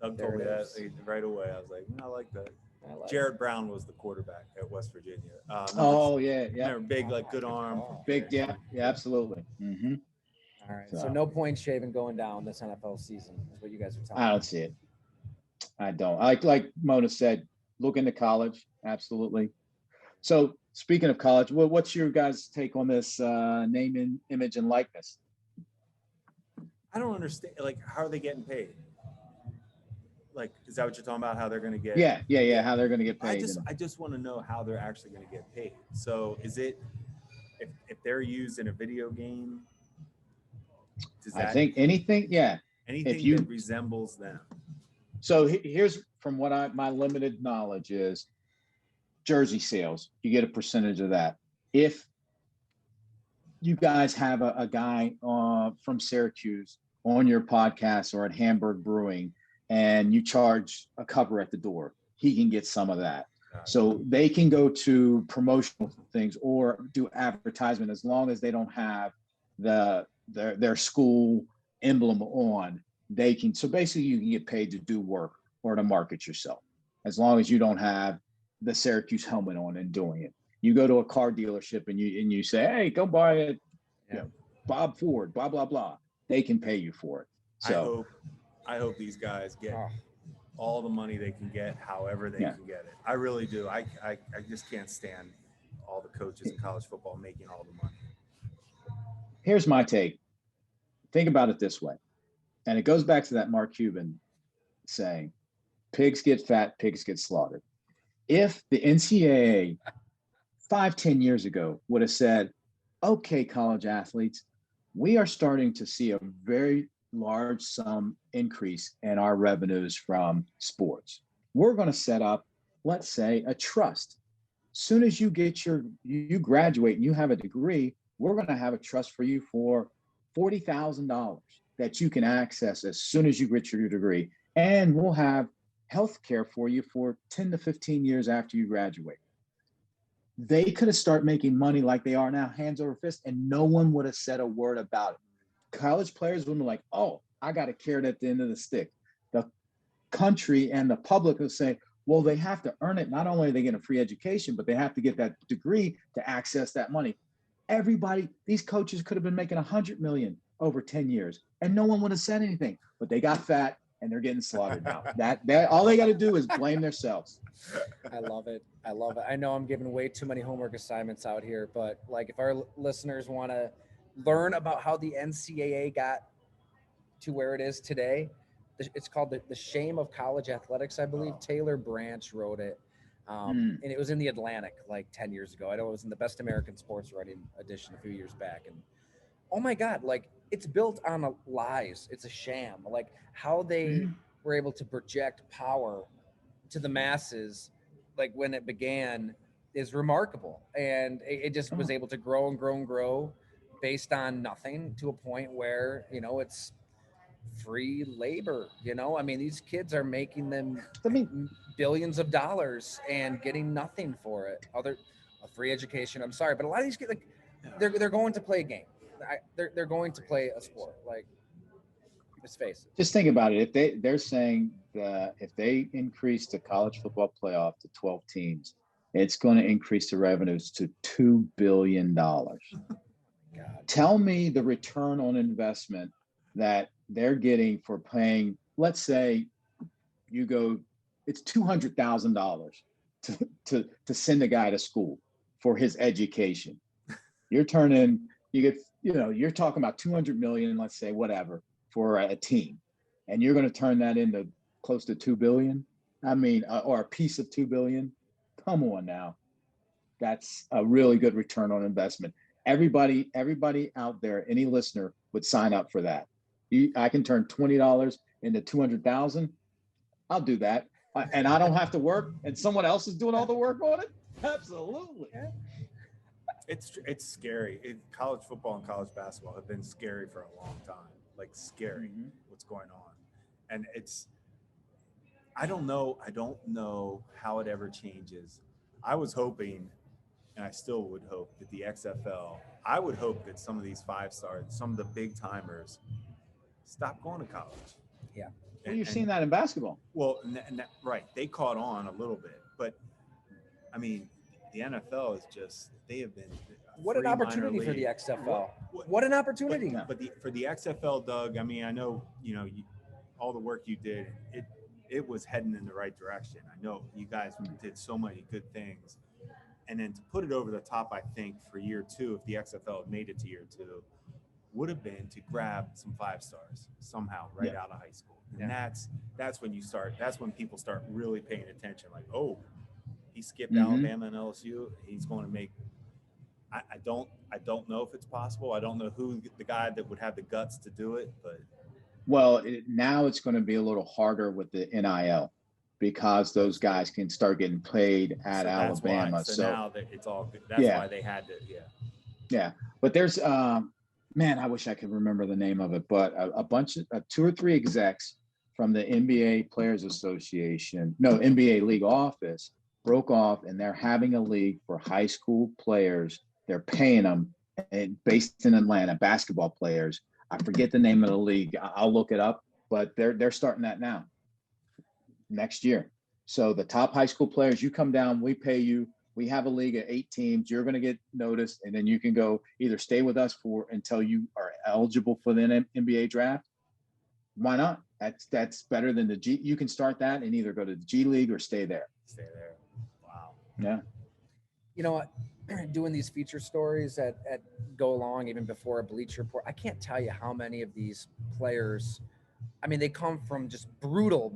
Doug told me that right away. I was like, I like that. Jared Brown was the quarterback at West Virginia. Yeah. Big, like good arm. Big, yeah, absolutely. Mm-hmm. All right. So no point shaving going down this NFL season is what you guys are telling me. I don't see it. I don't. Like Mona said, look into college. Absolutely. So speaking of college, what's your guys' take on this name, image, and likeness? I don't understand. Like, how are they getting paid? Like, is that what you're talking about? How they're going to get? Yeah. How they're going to get paid? I just want to know how they're actually going to get paid. So, is it if they're used in a video game? I think anything. Yeah. Anything that resembles them. So here's from what my limited knowledge is jersey sales. You get a percentage of that. If you guys have a guy from Syracuse on your podcast or at Hamburg Brewing and you charge a cover at the door, he can get some of that. So they can go to promotional things or do advertisement as long as they don't have their school emblem on. They can. So basically, you can get paid to do work or to market yourself, as long as you don't have the Syracuse helmet on and doing it. You go to a car dealership and you say, "Hey, go buy a Bob Ford, blah blah blah." They can pay you for it. So I hope these guys get all the money they can get, however they can get it. I really do. I just can't stand all the coaches in college football making all the money. Here's my take. Think about it this way. And it goes back to that Mark Cuban saying, pigs get fat, pigs get slaughtered. If the NCAA 5-10 years ago would have said, okay, college athletes, we are starting to see a very large sum increase in our revenues from sports. We're going to set up, let's say, a trust. Soon as you get you graduate and you have a degree, we're going to have a trust for you for $40,000 that you can access as soon as you get your degree. And we'll have health care for you for 10 to 15 years after you graduate. They could have started making money like they are now, hands over fist, and no one would have said a word about it. College players would be like, oh, I got a carrot at the end of the stick. The country and the public will say, well, they have to earn it. Not only are they getting a free education, but they have to get that degree to access that money. Everybody, these coaches could have been making $100 million over 10 years and no one would have said anything, but they got fat and they're getting slaughtered now. That all they got to do is blame themselves. I love it. I know I'm giving way too many homework assignments out here, but like if our listeners want to learn about how the NCAA got to where it is today, it's called the Shame of College Athletics, I believe. Taylor Branch wrote it. And it was in the Atlantic like 10 years ago. I know it was in the Best American Sports Writing edition a few years back. And oh my God, like it's built on lies. It's a sham. Like how they were able to project power to the masses, like when it began, is remarkable. And it just was able to grow and grow and grow based on nothing to a point where, it's free labor. I mean, these kids are making them billions of dollars and getting nothing for it. A free education. I'm sorry, but a lot of these kids, like, they're going to play a game. They're going to play a sport. Like, let's face it. Just think about it. If they're saying that if they increase the college football playoff to 12 teams, it's going to increase the revenues to $2 billion. God. Tell me the return on investment that they're getting for playing, let's say you go, it's $200,000 to send a guy to school for his education. You're turning, you get, you're talking about 200 million, let's say, whatever, for a team. And you're going to turn that into close to 2 billion. I mean, or a piece of 2 billion. Come on now. That's a really good return on investment. Everybody out there, any listener would sign up for that. I can turn $20 into 200,000. I'll do that. And I don't have to work and someone else is doing all the work on it. Absolutely. It's scary. College football and college basketball have been scary for a long time. Like scary what's going on. And I don't know how it ever changes. I was hoping, and I still would hope, that the XFL, I would hope that some of these 5-stars, some of the big timers, stop going to college. Yeah. Well, you've seen that in basketball. Well, right. They caught on a little bit. But, I mean, the NFL is just, they have been. What an opportunity for the XFL. What an opportunity. But for the XFL, Doug, I mean, I know, all the work you did, it was heading in the right direction. I know you guys did so many good things. And then to put it over the top, I think, for year 2, if the XFL had made it to year 2, would have been to grab some 5-stars somehow out of high school. And that's when that's when people start really paying attention. Like, oh, he skipped Alabama and LSU. He's going to make. I don't know if it's possible. I don't know who the guy that would have the guts to do it, but. Well, now it's going to be a little harder with the NIL because those guys can start getting paid at Alabama. So now that it's all good. That's why they had to. Yeah. But there's, man, I wish I could remember the name of it, but a bunch of 2 or 3 execs from the NBA Players Association, NBA League office broke off, and they're having a league for high school players. They're paying them, and based in Atlanta, basketball players. I forget the name of the league. I'll look it up, but they're starting that now, next year. So the top high school players, you come down, we pay you. We have a league of 8 teams. You're going to get noticed, and then you can go either stay with us until you are eligible for the NBA draft. Why not? That's better than the G. You can start that and either go to the G League or stay there. Stay there. Wow. Yeah. You know what? Doing these feature stories at Go Long, even before a Bleacher Report, I can't tell you how many of these players, I mean, they come from just brutal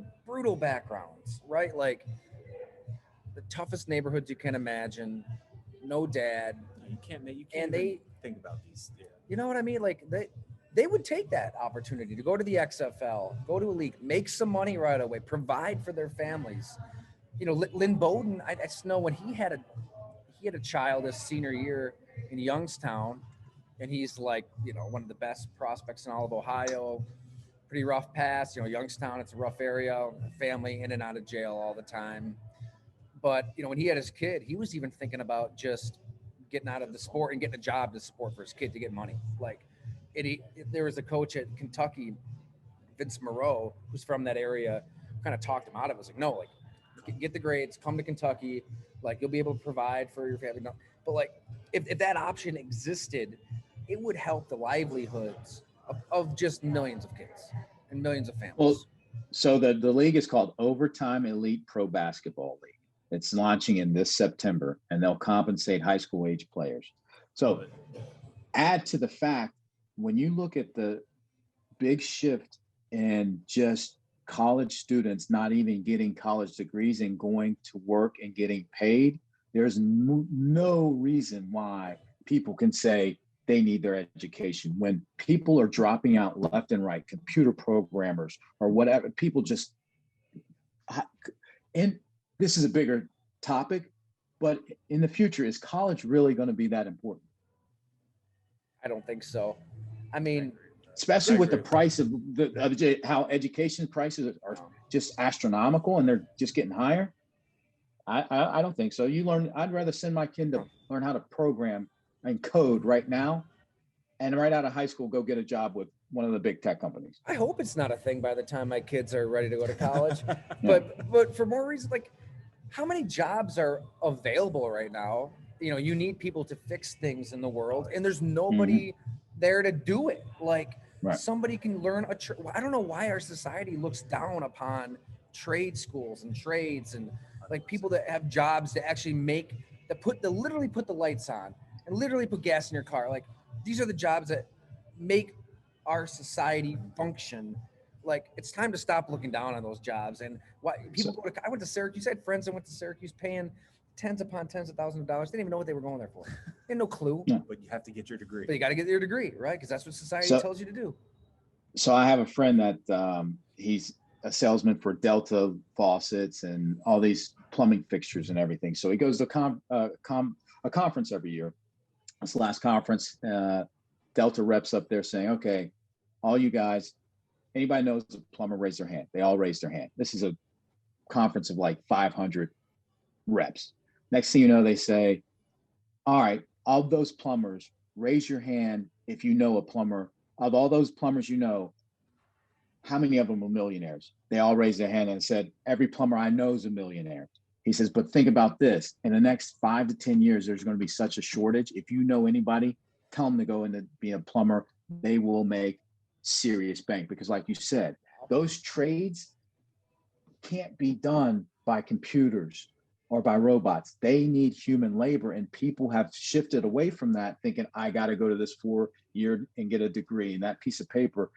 backgrounds, right? Like the toughest neighborhoods you can imagine, no dad. You can't and they think about these. Yeah. You know what I mean? Like they would take that opportunity to go to the XFL, go to a league, make some money right away, provide for their families. Lynn Bowden, I just know when he had a child his senior year in Youngstown, and he's like, one of the best prospects in all of Ohio. Pretty rough pass, Youngstown, it's a rough area, family in and out of jail all the time. But, when he had his kid, he was even thinking about just getting out of the sport and getting a job to support for his kid to get money. Like, there was a coach at Kentucky, Vince Moreau, who's from that area, kind of talked him out of it. I was like, no, like, get the grades, come to Kentucky, like you'll be able to provide for your family. But like, if that option existed, it would help the livelihoods of just millions of kids and millions of families. Well, so the league is called Overtime Elite Pro Basketball League. It's launching in this September, and they'll compensate high school age players. So add to the fact, when you look at the big shift in just college students not even getting college degrees and going to work and getting paid, there's no reason why people can say they need their education when people are dropping out left and right, computer programmers or whatever. People just, and this is a bigger topic, but in the future, is college really going to be that important? I don't think so. I mean, especially with the price of how education prices are just astronomical and they're just getting higher. I don't think so. I'd rather send my kid to learn how to program and code right now, and right out of high school, go get a job with one of the big tech companies. I hope it's not a thing by the time my kids are ready to go to college. But for more reasons, like how many jobs are available right now? You need people to fix things in the world, and there's nobody there to do it. Like, Right. Somebody can learn I don't know why our society looks down upon trade schools and trades and like people that have jobs that actually literally put the lights on and literally put gas in your car. Like these are the jobs that make our society function. Like it's time to stop looking down on those jobs. And why people So- I went to Syracuse. I had friends that went to Syracuse paying tens upon tens of thousands of dollars. They didn't even know what they were going there for. They had no clue. Yeah. But you have to get your degree. But you got to get your degree, right? Because that's what society So- tells you to do. So I have a friend that he's a salesman for Delta faucets and all these plumbing fixtures and everything. So he goes to a conference every year. This last conference, Delta reps up there saying, okay, all you guys, anybody knows a plumber, raise their hand. They all raise their hand. This is a conference of like 500 reps. Next thing you know, they say, all right, all those plumbers, raise your hand if you know a plumber. Of all those plumbers you know, how many of them are millionaires? They all raised their hand and said, every plumber I know is a millionaire. He says, but think about this. In the next 5 to 10 years, there's going to be such a shortage. If you know anybody, tell them to go into being a plumber. They will make serious bank because like you said, those trades can't be done by computers or by robots. They need human labor, and people have shifted away from that thinking, I got to go to this 4-year and get a degree. And that piece of paper,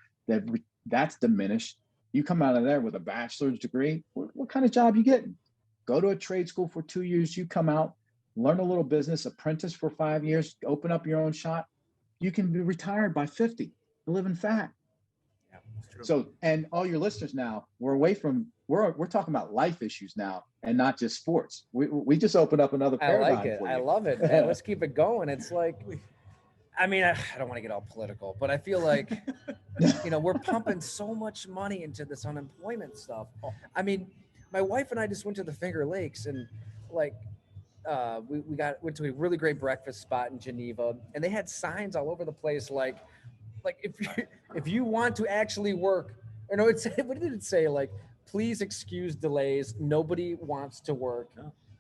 that's diminished. You come out of there with a bachelor's degree, what kind of job you getting? Go to a trade school for 2 years, you come out, learn a little business, apprentice for 5 years, open up your own shop. You can be retired by 50, living fat. Yeah, that's true. So, and all your listeners now, we're talking about life issues now and not just sports. We just opened up another I paradigm like it. for I you. love it, man. Let's keep it going. It's like, I mean, I don't want to get all political, but I feel like, we're pumping so much money into this unemployment stuff. I mean, my wife and I just went to the Finger Lakes and like, we went to a really great breakfast spot in Geneva, and they had signs all over the place like if you want to actually work, or no, it said, what did it say? Like, please excuse delays. Nobody wants to work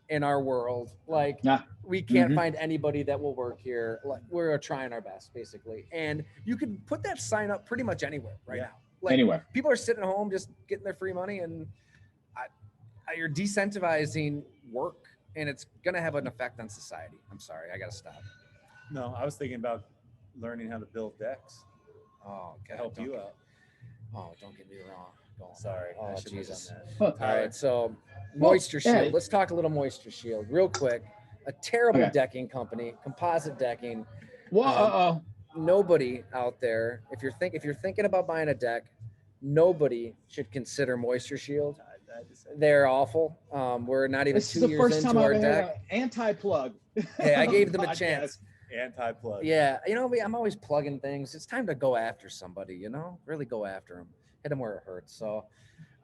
in our world. Like, Yeah. we can't find anybody that will work here. Like, we're trying our best, basically. And you can put that sign up pretty much anywhere right now. Like, Anywhere. people are sitting at home just getting their free money, and you're decentivizing work, and it's going to have an effect on society. I'm sorry, I got to stop. No, I was thinking about learning how to build decks Oh, to help you out. Oh, don't get me wrong. Sorry, Oh, I shouldn't Jesus. have done Well, that. All right, so Well, Moisture Shield. yeah. Let's talk a little Moisture Shield real quick. A terrible Okay. decking company, composite decking. Well, Nobody out there, if you're thinking about buying a deck, nobody should consider Moisture Shield. They're awful. We're not even this is 2 the years first time into our I've heard deck. an anti-plug. Hey, I gave them a podcast. chance. Anti-plug. Yeah, I'm always plugging things. It's time to go after somebody, really go after them, hit them where it hurts. So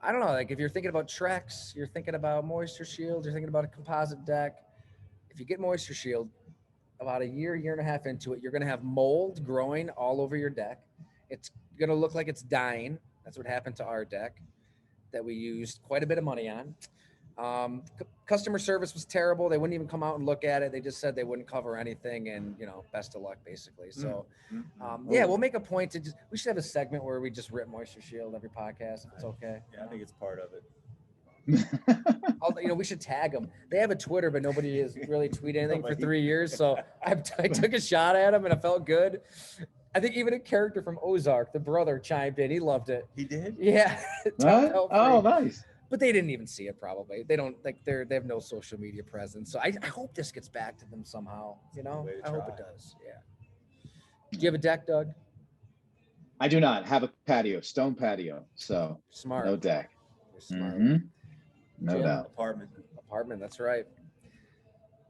I don't know, like if you're thinking about Trex, you're thinking about Moisture Shield, you're thinking about a composite deck. If you get Moisture Shield, about a year and a half into it, you're going to have mold growing all over your deck. It's going to look like it's dying. That's what happened to our deck that we used quite a bit of money on. Customer service was terrible. They wouldn't even come out and look at it. They just said they wouldn't cover anything, and best of luck, basically. So, we'll make a point to we should have a segment where we just rip Moisture Shield every podcast if it's okay. Yeah, I think it's part of it. We should tag them. They have a Twitter, but nobody has really tweeted anything for 3 years. So I took a shot at them, and it felt good. I think even a character from Ozark, the brother, chimed in. He loved it. He did? Yeah. What? Oh, nice. But they didn't even see it. Probably they don't they have no social media presence. So I hope this gets back to them somehow. I hope it does. Yeah. Do you have a deck, Doug? I do not have a patio, stone patio. So Smart. no deck. You're smart. Mhm. No Jim? doubt. Apartment. That's right.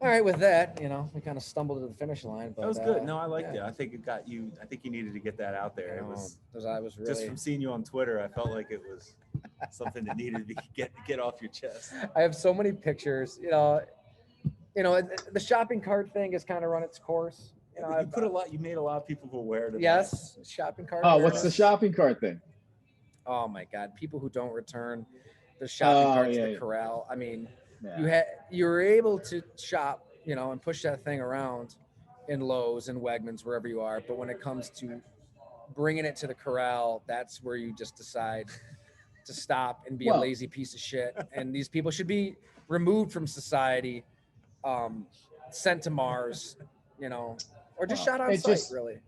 All right, with that, we kind of stumbled to the finish line. But That was good. No, I liked yeah. it. I think it got you. I think you needed to get that out there. It was I was really. just from seeing you on Twitter. I felt like it was something that needed to be get off your chest. I have so many pictures. The shopping cart thing has kind of run its course. You made a lot of people aware of that. Yes, shopping cart. Oh, what's the shopping cart thing? Oh my God, people who don't return the shopping carts, the yeah. corral. I mean, Yeah. you were able to shop, and push that thing around in Lowe's and Wegmans, wherever you are. But when it comes to bringing it to the corral, that's where you just decide to stop and be a Well- lazy piece of shit. And these people should be removed from society, sent to Mars, or just Well, shot on it sight, just- really.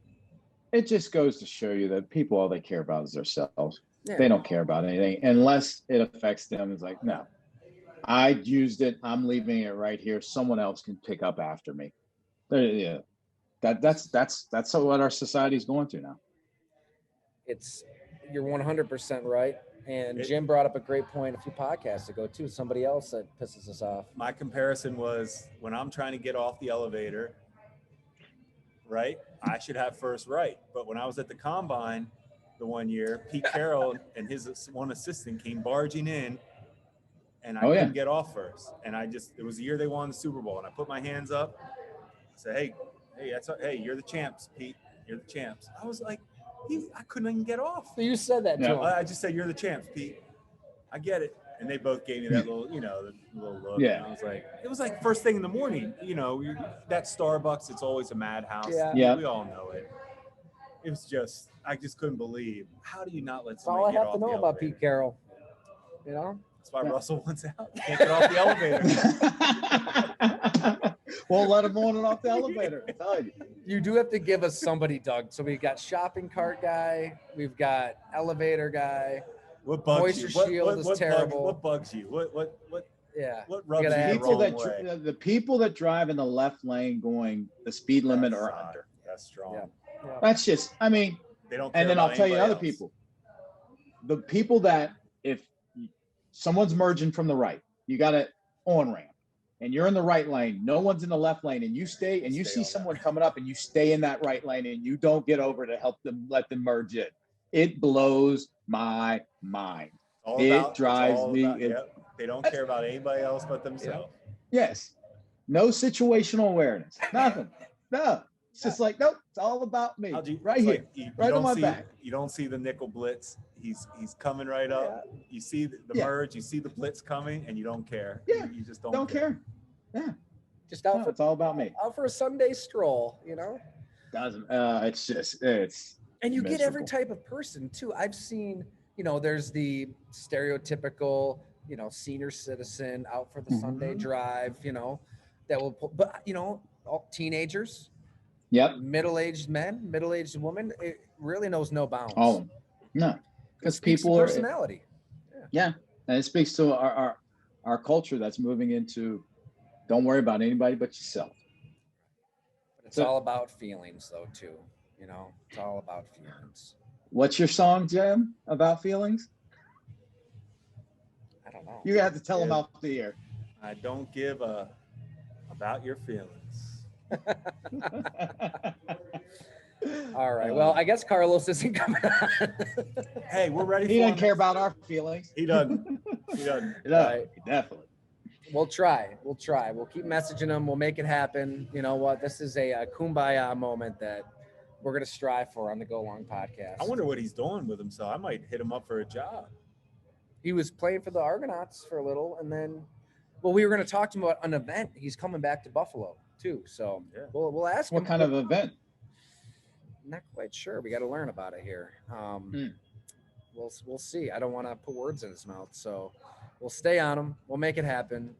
It just goes to show you that people, all they care about is themselves. Yeah. They don't care about anything unless it affects them. It's like, no, I used it. I'm leaving it right here. Someone else can pick up after me. Yeah, that's what our society is going through now. You're 100% right. And Jim brought up a great point a few podcasts ago too. Somebody else that pisses us off. My comparison was when I'm trying to get off the elevator, right? I should have first right. But when I was at the combine the one year, Pete Carroll and his one assistant came barging in, and I couldn't get off first. And it was the year they won the Super Bowl, and I put my hands up. I said, hey, you're the champs, Pete. You're the champs. I was like, I couldn't even get off. So you said that to him. I just said, you're the champs, Pete. I get it. And they both gave me that little, the little look. Yeah. And it was like first thing in the morning, that Starbucks, it's always a madhouse. Yeah. We all know it. It was just, I just couldn't believe, how do you not let That's all somebody I get have off to know the about elevator? Pete Carroll. That's why Russell wants out. Can't get off the elevator. Won't let him on and off the elevator. I tell you. You do have to give us somebody, Doug. So we've got shopping cart guy. We've got elevator guy. What bugs Moisture you? shield is terrible. What bugs you? What Yeah. rubs you gotta the have wrong People way? the people that drive in the left lane going the speed limit That's or not- under. That's strong. Yeah. That's just, I mean, They don't care and then about I'll tell you anybody other else. people. The people that if someone's merging from the right, you got an on ramp, and you're in the right lane, no one's in the left lane, and you stay and you Stay see on that. someone coming up and you stay in that right lane and you don't get over to help them, let them merge in. It blows my mind. It drives me. They don't care about anybody else but themselves. Yes. No situational awareness. Nothing. No. It's just like, nope, it's all about me. Right it's here. like you right on don't my see, back. You don't see the nickel blitz. He's coming right up. You see the Yeah. merge. You see the blitz coming, and you don't care. Yeah. You just Don't care. Yeah. Just No, out for it's all about me. a Sunday stroll, Doesn't it's And you get every miserable. type of person too. I've seen, there's the stereotypical, senior citizen out for the Sunday drive, that will pull, but all teenagers, Yep. middle-aged men, middle-aged women, it really knows no bounds. All of them. No. It Because speaks to people are personality. and it speaks to our culture that's moving into don't worry about anybody but yourself. But it's So- all about feelings though, too. It's all about feelings. What's your song, Jim, about feelings? I don't know. You have to tell them Yeah. off the air. I don't give a about your feelings. All right. Well, I guess Carlos isn't coming on. Hey, we're ready. He for doesn't him. care about our feelings. He doesn't. He doesn't. No, Right. definitely. We'll try. We'll keep messaging them. We'll make it happen. You know what? This is a kumbaya moment that we're going to strive for on the Go Long podcast. I wonder what he's doing with himself. I might hit him up for a job. He was playing for the Argonauts for a little, and then, we were going to talk to him about an event. He's coming back to Buffalo too. So Yeah. we'll ask him. What kind of event? Not quite sure. We got to learn about it here. We'll see. I don't want to put words in his mouth. So we'll stay on him. We'll make it happen.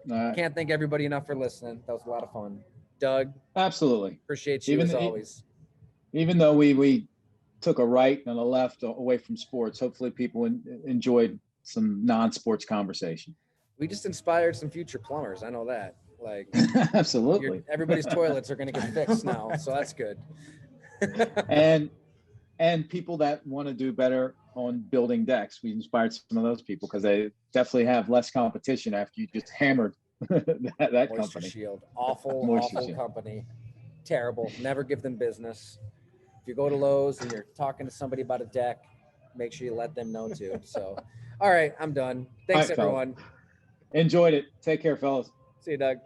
Can't thank everybody enough for listening. That was a lot of fun. Doug, Absolutely. appreciate you Even as the- always. Even though we took a right and a left away from sports, hopefully people enjoyed some non-sports conversation. We just inspired some future plumbers. I know that. Like Absolutely. everybody's toilets are going to get fixed now. So that's good. and people that want to do better on building decks. We inspired some of those people because they definitely have less competition after you just hammered that Moisture company. Shield. Awful, Moisture awful Shield. company. Terrible. Never give them business. If you go to Lowe's and you're talking to somebody about a deck, make sure you let them know too. So, all right, I'm done. Thanks, All right, fellas. everyone. Enjoyed it. Take care, fellas. See you, Doug.